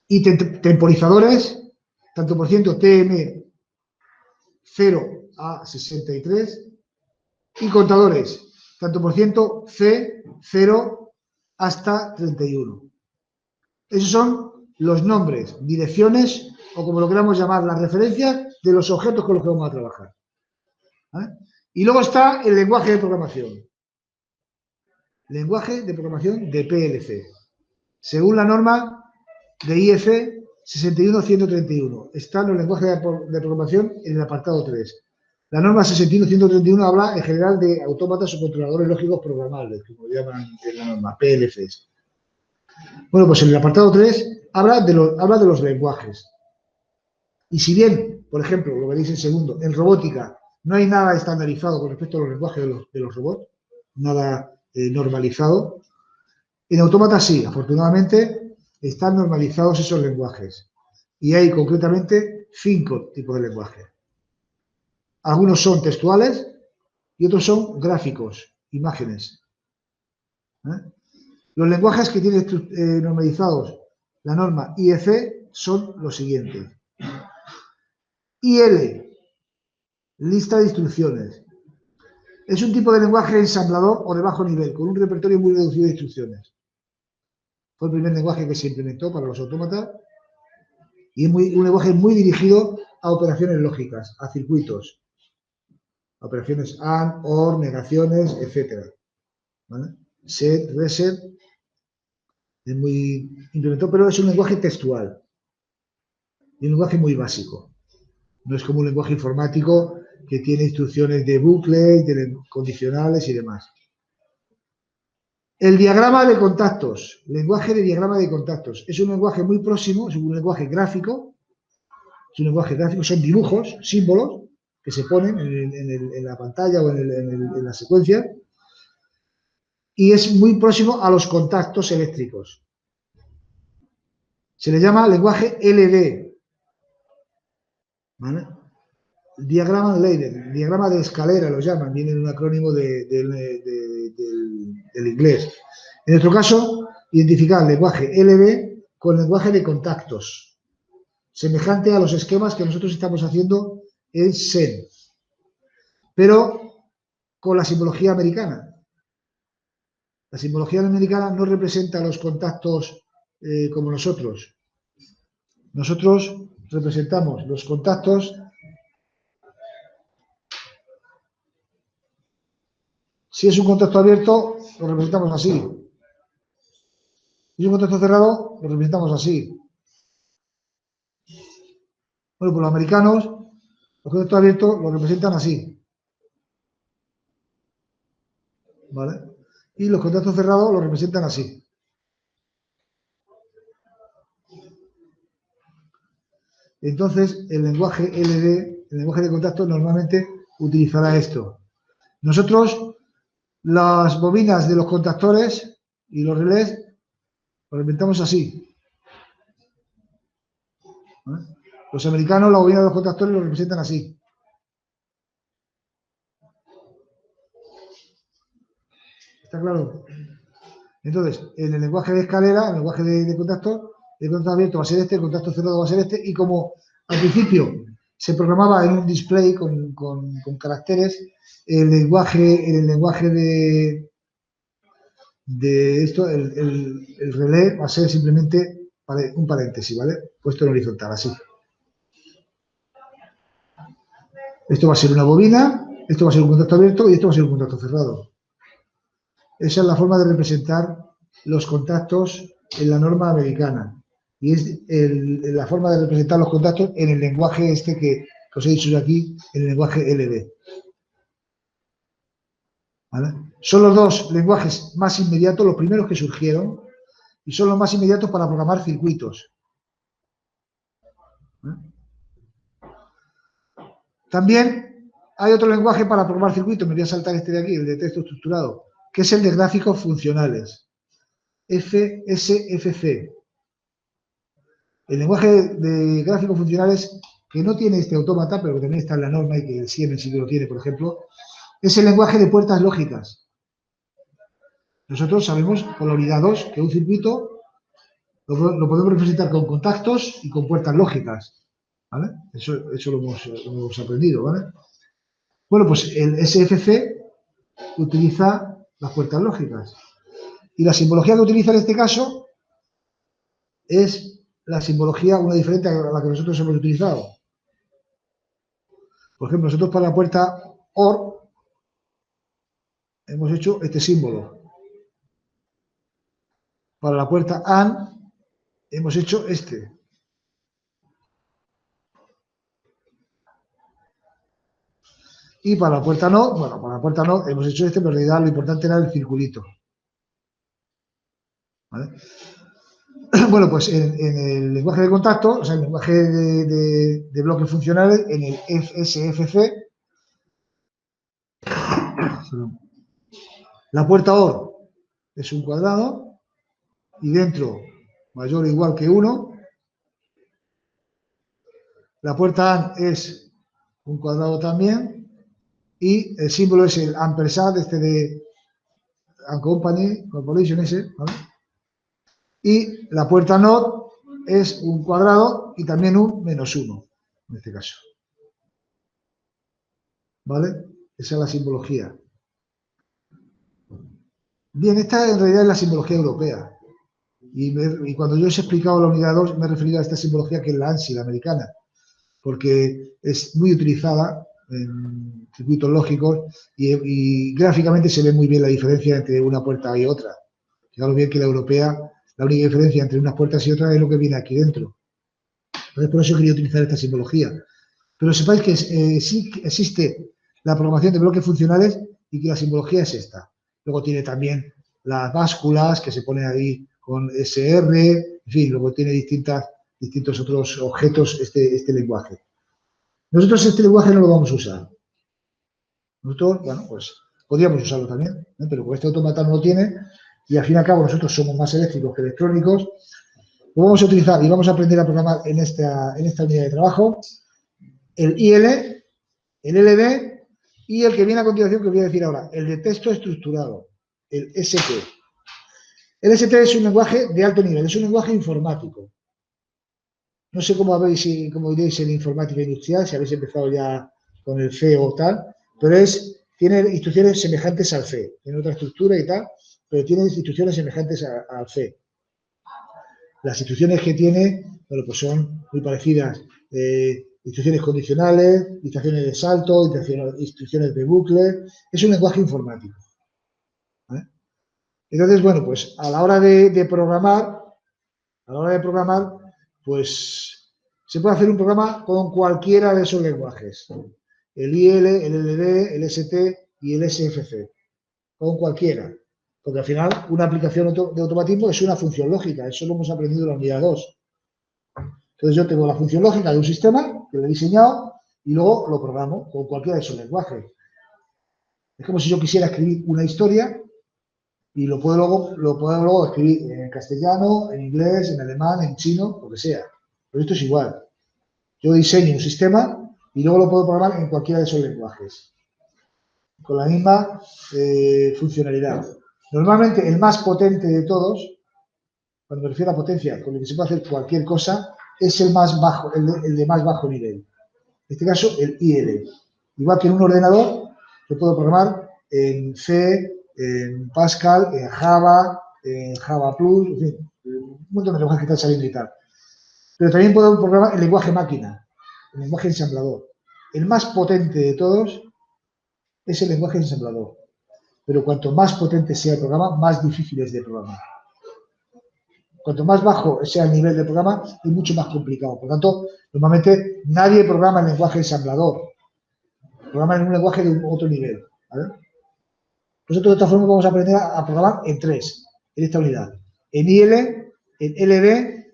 Y temporizadores, tanto por ciento TM 0 a 63. Y contadores, tanto por ciento C 0 hasta 31. Esos son los nombres, direcciones, o como lo queramos llamar, las referencias de los objetos con los que vamos a trabajar. ¿Vale? Y luego está el lenguaje de programación. Lenguaje de programación de PLC. Según la norma de IEC 61131. Están los lenguajes de programación en el apartado 3. La norma 61131 habla en general de autómatas o controladores lógicos programables, como llaman en la norma, PLCs. Bueno, pues en el apartado 3 habla de los lenguajes. Y si bien, por ejemplo, lo veréis en segundo, en robótica no hay nada estandarizado con respecto a los lenguajes de los robots, nada normalizado, en autómatas sí, afortunadamente están normalizados esos lenguajes. Y hay concretamente 5 tipos de lenguajes. Algunos son textuales y otros son gráficos, imágenes. Los lenguajes que tienen normalizados la norma IEC son los siguientes. IL, lista de instrucciones. Es un tipo de lenguaje ensamblador o de bajo nivel, con un repertorio muy reducido de instrucciones. Fue el primer lenguaje que se implementó para los autómatas y es un lenguaje muy dirigido a operaciones lógicas, a circuitos, a operaciones AND, OR, negaciones, etc. ¿Vale? Set, reset, es muy implementado, pero es un lenguaje textual y un lenguaje muy básico. No es como un lenguaje informático que tiene instrucciones de bucle, de condicionales y demás. El diagrama de contactos, lenguaje de diagrama de contactos, es un lenguaje muy próximo, es un lenguaje gráfico, son dibujos, símbolos que se ponen en la pantalla o en la secuencia y es muy próximo a los contactos eléctricos. Se le llama lenguaje LD, ¿vale? Diagrama Leiden, diagrama de escalera lo llaman, viene en un acrónimo del inglés. En nuestro caso, identificar el lenguaje LD con el lenguaje de contactos, semejante a los esquemas que nosotros estamos haciendo en SEN, pero con la simbología americana. La simbología americana no representa los contactos como nosotros. Nosotros representamos los contactos. Si es un contacto abierto, lo representamos así. Si es un contacto cerrado, lo representamos así. Bueno, pues los americanos, los contactos abiertos, lo representan así. ¿Vale? y los contactos cerrados los representan así. Entonces, el lenguaje LD, el lenguaje de contacto, normalmente utilizará esto. Nosotros, las bobinas de los contactores y los relés, los inventamos así. Los americanos, la bobina de los contactores los representan así. ¿Está claro? Entonces, en el lenguaje de escalera, en el lenguaje de contacto, el contacto abierto va a ser este, el contacto cerrado va a ser este, y como al principio se programaba en un display con caracteres, en el lenguaje de esto, el relé va a ser simplemente un paréntesis, ¿vale? Puesto en horizontal, así. Esto va a ser una bobina, esto va a ser un contacto abierto y esto va a ser un contacto cerrado. Esa es la forma de representar los contactos en la norma americana. Y es la forma de representar los contactos en el lenguaje este que os he dicho yo aquí, en el lenguaje LD. ¿Vale? Son los dos lenguajes más inmediatos, los primeros que surgieron, y son los más inmediatos para programar circuitos. También hay otro lenguaje para programar circuitos, me voy a saltar este de aquí, el de texto estructurado, que es el de gráficos funcionales, FSFC. El lenguaje de gráficos funcionales, que no tiene este autómata, pero que también está en la norma y que el Siemens sí que lo tiene, por ejemplo, es el lenguaje de puertas lógicas. Nosotros sabemos, por la unidad 2, que un circuito lo podemos representar con contactos y con puertas lógicas. ¿Vale? Eso lo hemos aprendido, ¿vale? Bueno, pues el SFC utiliza las puertas lógicas. Y la simbología que utiliza en este caso es la simbología, una diferente a la que nosotros hemos utilizado. Por ejemplo, nosotros para la puerta OR hemos hecho este símbolo. Para la puerta AND hemos hecho este. Y para la puerta NOT, bueno, para la puerta NOT hemos hecho este, pero en realidad lo importante era el circulito. ¿Vale? Bueno, pues en el lenguaje de contacto, o sea, el lenguaje de bloques funcionales, en el FSFC, la puerta OR es un cuadrado y dentro mayor o igual que 1. La puerta AND es un cuadrado también y el símbolo es el ampersand, este de Accompany, Corporation ese, ¿vale? Y la puerta NOT es un cuadrado y también un -1, en este caso. ¿Vale? Esa es la simbología. Bien, esta en realidad es la simbología europea. Y cuando yo os he explicado la unidad 2, me he referido a esta simbología que es la ANSI, la americana, porque es muy utilizada en circuitos lógicos y gráficamente se ve muy bien la diferencia entre una puerta y otra. Fijaros bien que la europea, la única diferencia entre unas puertas y otras es lo que viene aquí dentro. Entonces, por eso quería utilizar esta simbología. Pero sepáis que sí existe la programación de bloques funcionales y que la simbología es esta. Luego tiene también las básculas que se ponen ahí con SR, en fin, luego tiene distintos otros objetos este lenguaje. Nosotros este lenguaje no lo vamos a usar. Nosotros, bueno, pues podríamos usarlo también, ¿no? Pero con este autómata no lo tiene y al fin y al cabo nosotros somos más eléctricos que electrónicos. Lo vamos a utilizar y vamos a aprender a programar en esta unidad de trabajo el IL, el LD y el que viene a continuación que os voy a decir ahora, el de texto estructurado, el ST. El ST es un lenguaje de alto nivel, es un lenguaje informático. No sé cómo iréis en informática industrial, si habéis empezado ya con el C o tal, pero tiene instrucciones semejantes al C, tiene otra estructura y tal, pero tiene instrucciones semejantes al C. Las instrucciones que tiene, bueno, pues son muy parecidas. Instrucciones condicionales, instrucciones de salto, instrucciones de bucle. Es un lenguaje informático. ¿Vale? Entonces, bueno, pues a la hora de programar, pues se puede hacer un programa con cualquiera de esos lenguajes. El IL, el LD, el ST y el SFC. Con cualquiera. Porque al final una aplicación de automatismo es una función lógica, eso lo hemos aprendido en la unidad 2. Entonces yo tengo la función lógica de un sistema que lo he diseñado y luego lo programo con cualquiera de esos lenguajes. Es como si yo quisiera escribir una historia y lo puedo luego escribir en castellano, en inglés, en alemán, en chino, lo que sea. Pero esto es igual. Yo diseño un sistema y luego lo puedo programar en cualquiera de esos lenguajes, con la misma funcionalidad. Normalmente el más potente de todos, cuando me refiero a potencia, con el que se puede hacer cualquier cosa, es el más bajo, el de más bajo nivel. En este caso, el IL. Igual que en un ordenador, yo puedo programar en C, en Pascal, en Java Plus, en fin, un montón de lenguajes que están saliendo y tal. Pero también puedo programar el lenguaje máquina, el lenguaje ensamblador. El más potente de todos es el lenguaje ensamblador. Pero cuanto más potente sea el programa, más difícil es de programar. Cuanto más bajo sea el nivel de programa, es mucho más complicado. Por lo tanto, normalmente nadie programa en lenguaje ensamblador. Programa en un lenguaje de otro nivel. ¿Vale? Nosotros de esta forma vamos a aprender a programar en 3, en esta unidad. En IL, en LD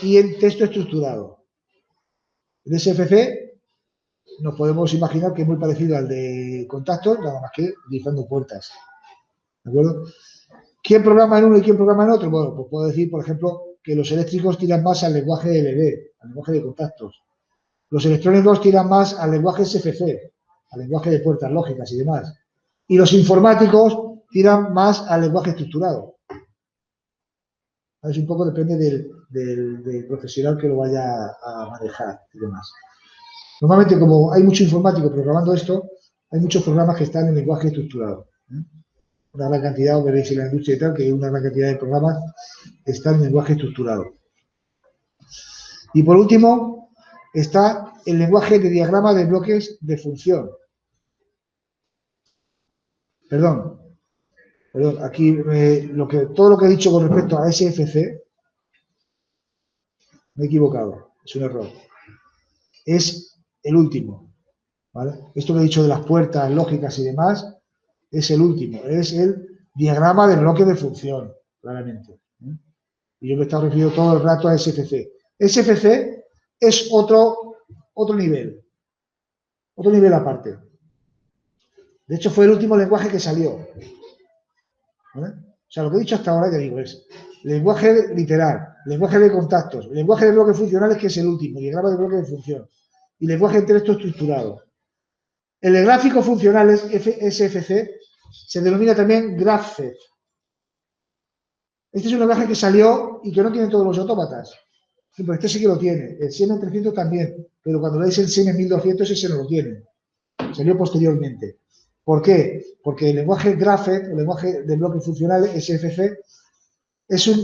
y en texto estructurado. En SFC nos podemos imaginar que es muy parecido al de contactos, nada más que utilizando puertas. ¿De acuerdo? ¿Quién programa en uno y quién programa en otro? Bueno, pues puedo decir, por ejemplo, que los eléctricos tiran más al lenguaje LD, al lenguaje de contactos. Los electrónicos tiran más al lenguaje SFC, al lenguaje de puertas lógicas y demás. Y los informáticos tiran más al lenguaje estructurado. Es un poco depende del profesional que lo vaya a manejar y demás. Normalmente, como hay mucho informático programando esto, hay muchos programas que están en lenguaje estructurado. Una gran cantidad, os veréis en la industria y tal, que una gran cantidad de programas están en lenguaje estructurado. Y por último, está el lenguaje de diagrama de bloques de función. Perdón, aquí todo lo que he dicho con respecto a SFC, me he equivocado, es un error. Es el último, ¿vale? Esto que he dicho de las puertas lógicas y demás, es el último, es el diagrama de bloque de función, claramente. Y yo me he estado refiriendo todo el rato a SFC. SFC es otro nivel aparte. De hecho, fue el último lenguaje que salió. ¿Vale? O sea, lo que he dicho hasta ahora, ya digo, es lenguaje literal, lenguaje de contactos, lenguaje de bloques funcionales, que es el último, diagrama de bloque de función, y lenguaje de texto estructurado. El de gráficos funcionales, SFC, se denomina también GraphZ. Este es un lenguaje que salió y que no tiene todos los autómatas. Pero este sí que lo tiene. El Siemens 300 también. Pero cuando veis el Siemens 1200, ese no lo tiene. Salió posteriormente. ¿Por qué? Porque el lenguaje GraphZ, el lenguaje de bloques funcionales, SFC,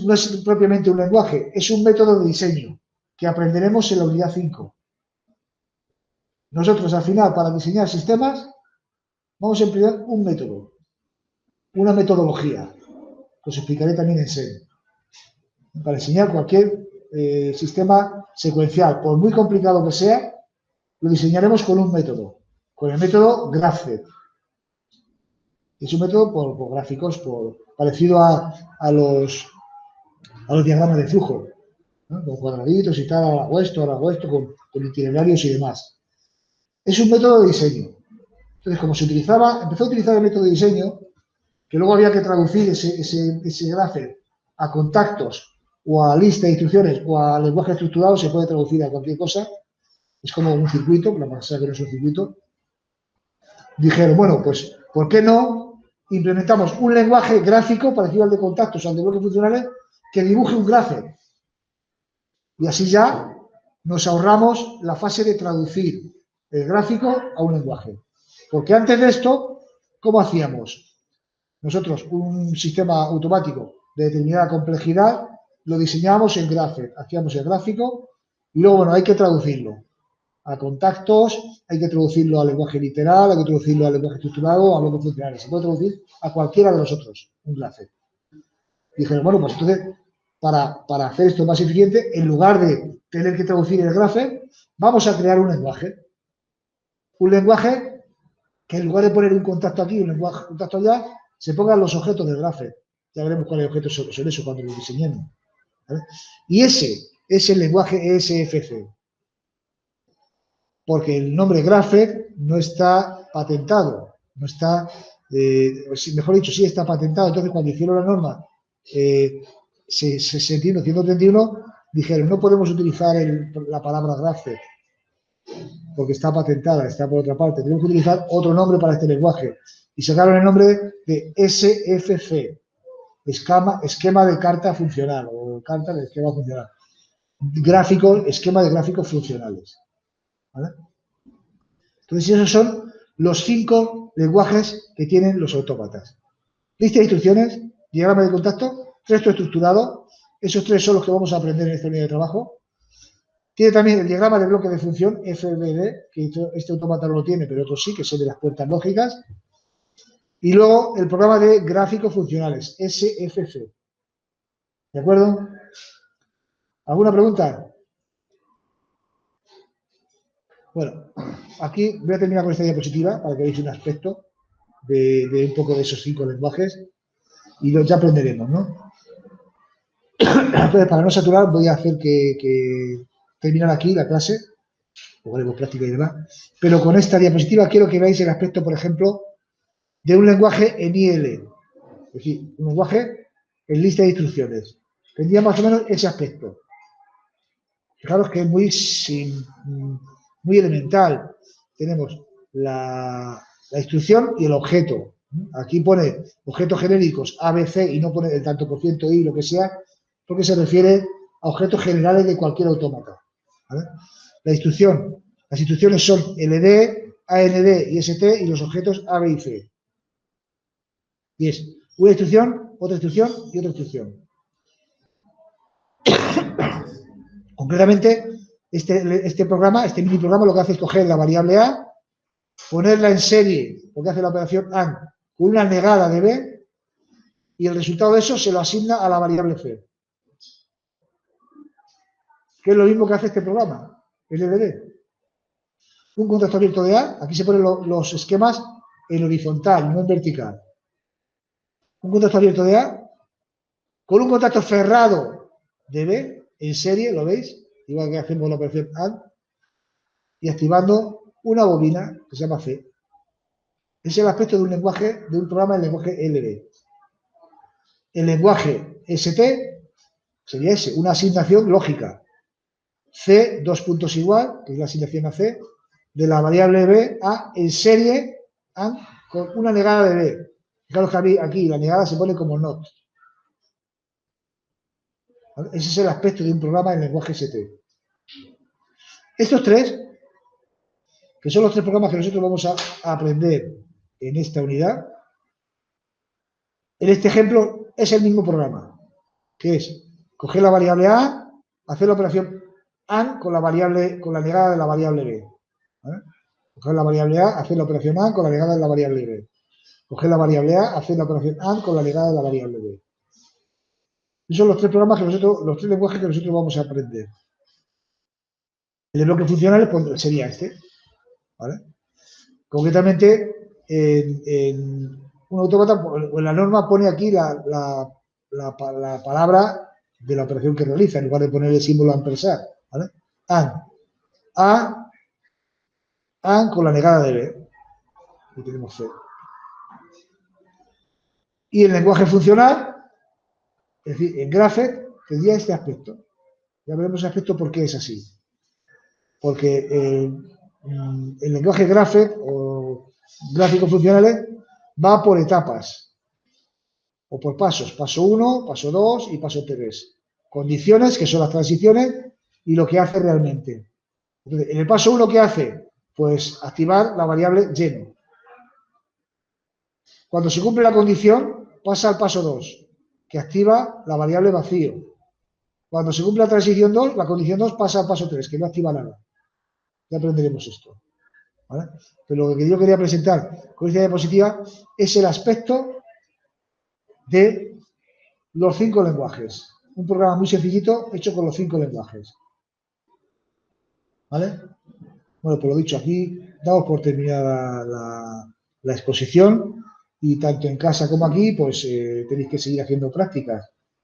no es propiamente un lenguaje, es un método de diseño que aprenderemos en la unidad 5. Nosotros, al final, para diseñar sistemas, vamos a emplear un método, una metodología, que os explicaré también en serio. Para diseñar cualquier sistema secuencial, por muy complicado que sea, lo diseñaremos con un método, con el método GraphZ. Es un método por gráficos, parecido a los diagramas de flujo, ¿no? Con cuadraditos y tal, ahora hago esto, con itinerarios y demás. Es un método de diseño. Entonces, como empezó a utilizar el método de diseño, que luego había que traducir ese GraphZ a contactos o a lista de instrucciones o a lenguaje estructurado, se puede traducir a cualquier cosa. Es como un circuito, pero la pasa que no es un circuito. Dijeron, bueno, pues, ¿por qué no implementamos un lenguaje gráfico parecido al de contactos o al de bloques funcionales que dibuje un GraphZ? Y así ya nos ahorramos la fase de traducir el gráfico a un lenguaje. Porque antes de esto, ¿cómo hacíamos? Nosotros, un sistema automático de determinada complejidad, lo diseñábamos en GraphZ, hacíamos el gráfico y luego, bueno, hay que traducirlo a contactos, hay que traducirlo al lenguaje literal, hay que traducirlo al lenguaje estructurado, a bloques funcionales. Se puede traducir a cualquiera de los otros, un GraphZ. Y dijeron, bueno, pues entonces, para hacer esto más eficiente, en lugar de tener que traducir el GraphZ, vamos a crear un lenguaje. Un lenguaje que en lugar de poner un contacto aquí, un lenguaje contacto allá, se pongan los objetos del GraphZ. Ya veremos cuáles objetos son esos cuando los diseñemos, ¿vale? Y ese es el lenguaje ESFC, porque el nombre Grapher no está patentado, no está, mejor dicho, sí está patentado. Entonces, cuando hicieron la norma 131, dijeron, no podemos utilizar la palabra Grapher, porque está patentada, está por otra parte. Tenemos que utilizar otro nombre para este lenguaje. Y sacaron el nombre de SFC, esquema de carta funcional, o carta de esquema funcional. Esquema de gráficos funcionales, ¿vale? Entonces, esos son los 5 lenguajes que tienen los autómatas. Lista de instrucciones, diagrama de contacto, texto estructurado. Esos 3 son los que vamos a aprender en esta unidad de trabajo. Tiene también el diagrama de bloque de función, FBD, que este autómata no lo tiene, pero otros sí, que son de las puertas lógicas. Y luego el programa de gráficos funcionales, SFC. ¿De acuerdo? ¿Alguna pregunta? Bueno, aquí voy a terminar con esta diapositiva para que veáis un aspecto de un poco de esos 5 lenguajes y ya aprenderemos, ¿no? Entonces, para no saturar, voy a hacer que terminar aquí la clase, luego haremos práctica y demás, pero con esta diapositiva quiero que veáis el aspecto, por ejemplo, de un lenguaje en IL, es decir, un lenguaje en lista de instrucciones. Tendría más o menos ese aspecto. Fijaros que es muy elemental. Tenemos la instrucción y el objeto. Aquí pone objetos genéricos ABC y no pone el tanto por ciento y lo que sea, porque se refiere a objetos generales de cualquier autómata, ¿vale? Las instrucciones son LD, AND y ST y los objetos A, B y C. Y es una instrucción, otra instrucción y otra instrucción. Concretamente, este mini programa lo que hace es coger la variable A, ponerla en serie, porque hace la operación AND, con una negada de B, y el resultado de eso se lo asigna a la variable C. Que es lo mismo que hace este programa, LDD. Un contacto abierto de A, aquí se ponen los esquemas en horizontal, no en vertical. Un contacto abierto de A, con un contacto cerrado de B, en serie, ¿lo veis? Igual que hacemos la operación AND, y activando una bobina que se llama C. Ese es el aspecto de un lenguaje, de un programa del lenguaje LD. El lenguaje ST sería ese, una asignación lógica. C, 2 puntos igual, que es la asignación a C, de la variable B a en serie AND con una negada de B. Fijaros que aquí la negada se pone como not. ¿Vale? Ese es el aspecto de un programa del lenguaje ST. Estos 3, que son los 3 programas que nosotros vamos a aprender en esta unidad, en este ejemplo es el mismo programa, que es coger la variable A, hacer la operación AND con la negada de la variable B. ¿Vale? Coger la variable A, hacer la operación AND con la negada de la variable B. Coger la variable A, hacer la operación AND con la negada de la variable B. Esos son los 3 programas los 3 lenguajes que nosotros vamos a aprender. El de bloque funcional sería este, ¿vale? Concretamente, en un autómata, o en la norma pone aquí la palabra de la operación que realiza, en lugar de poner el símbolo ampersand, ¿vale? AND con la negada de B. Y tenemos C. Y el lenguaje funcional, es decir, en Grapher, tendría este aspecto. Ya veremos ese aspecto por qué es así. Porque el lenguaje Grapher o gráficos funcionales va por etapas o por pasos. Paso 1, paso 2 y paso 3. Condiciones, que son las transiciones, y lo que hace realmente. Entonces, en el paso 1, ¿qué hace? Pues activar la variable lleno. Cuando se cumple la condición, pasa al paso 2, que activa la variable vacío. Cuando se cumple la transición 2, la condición 2 pasa al paso 3, que no activa nada. Ya aprenderemos esto, ¿vale? Pero lo que yo quería presentar con esta diapositiva es el aspecto de los 5 lenguajes. Un programa muy sencillito hecho con los 5 lenguajes. ¿Vale? Bueno, pues lo dicho, aquí damos por terminada la exposición y tanto en casa como aquí, pues tenéis que seguir haciendo prácticas.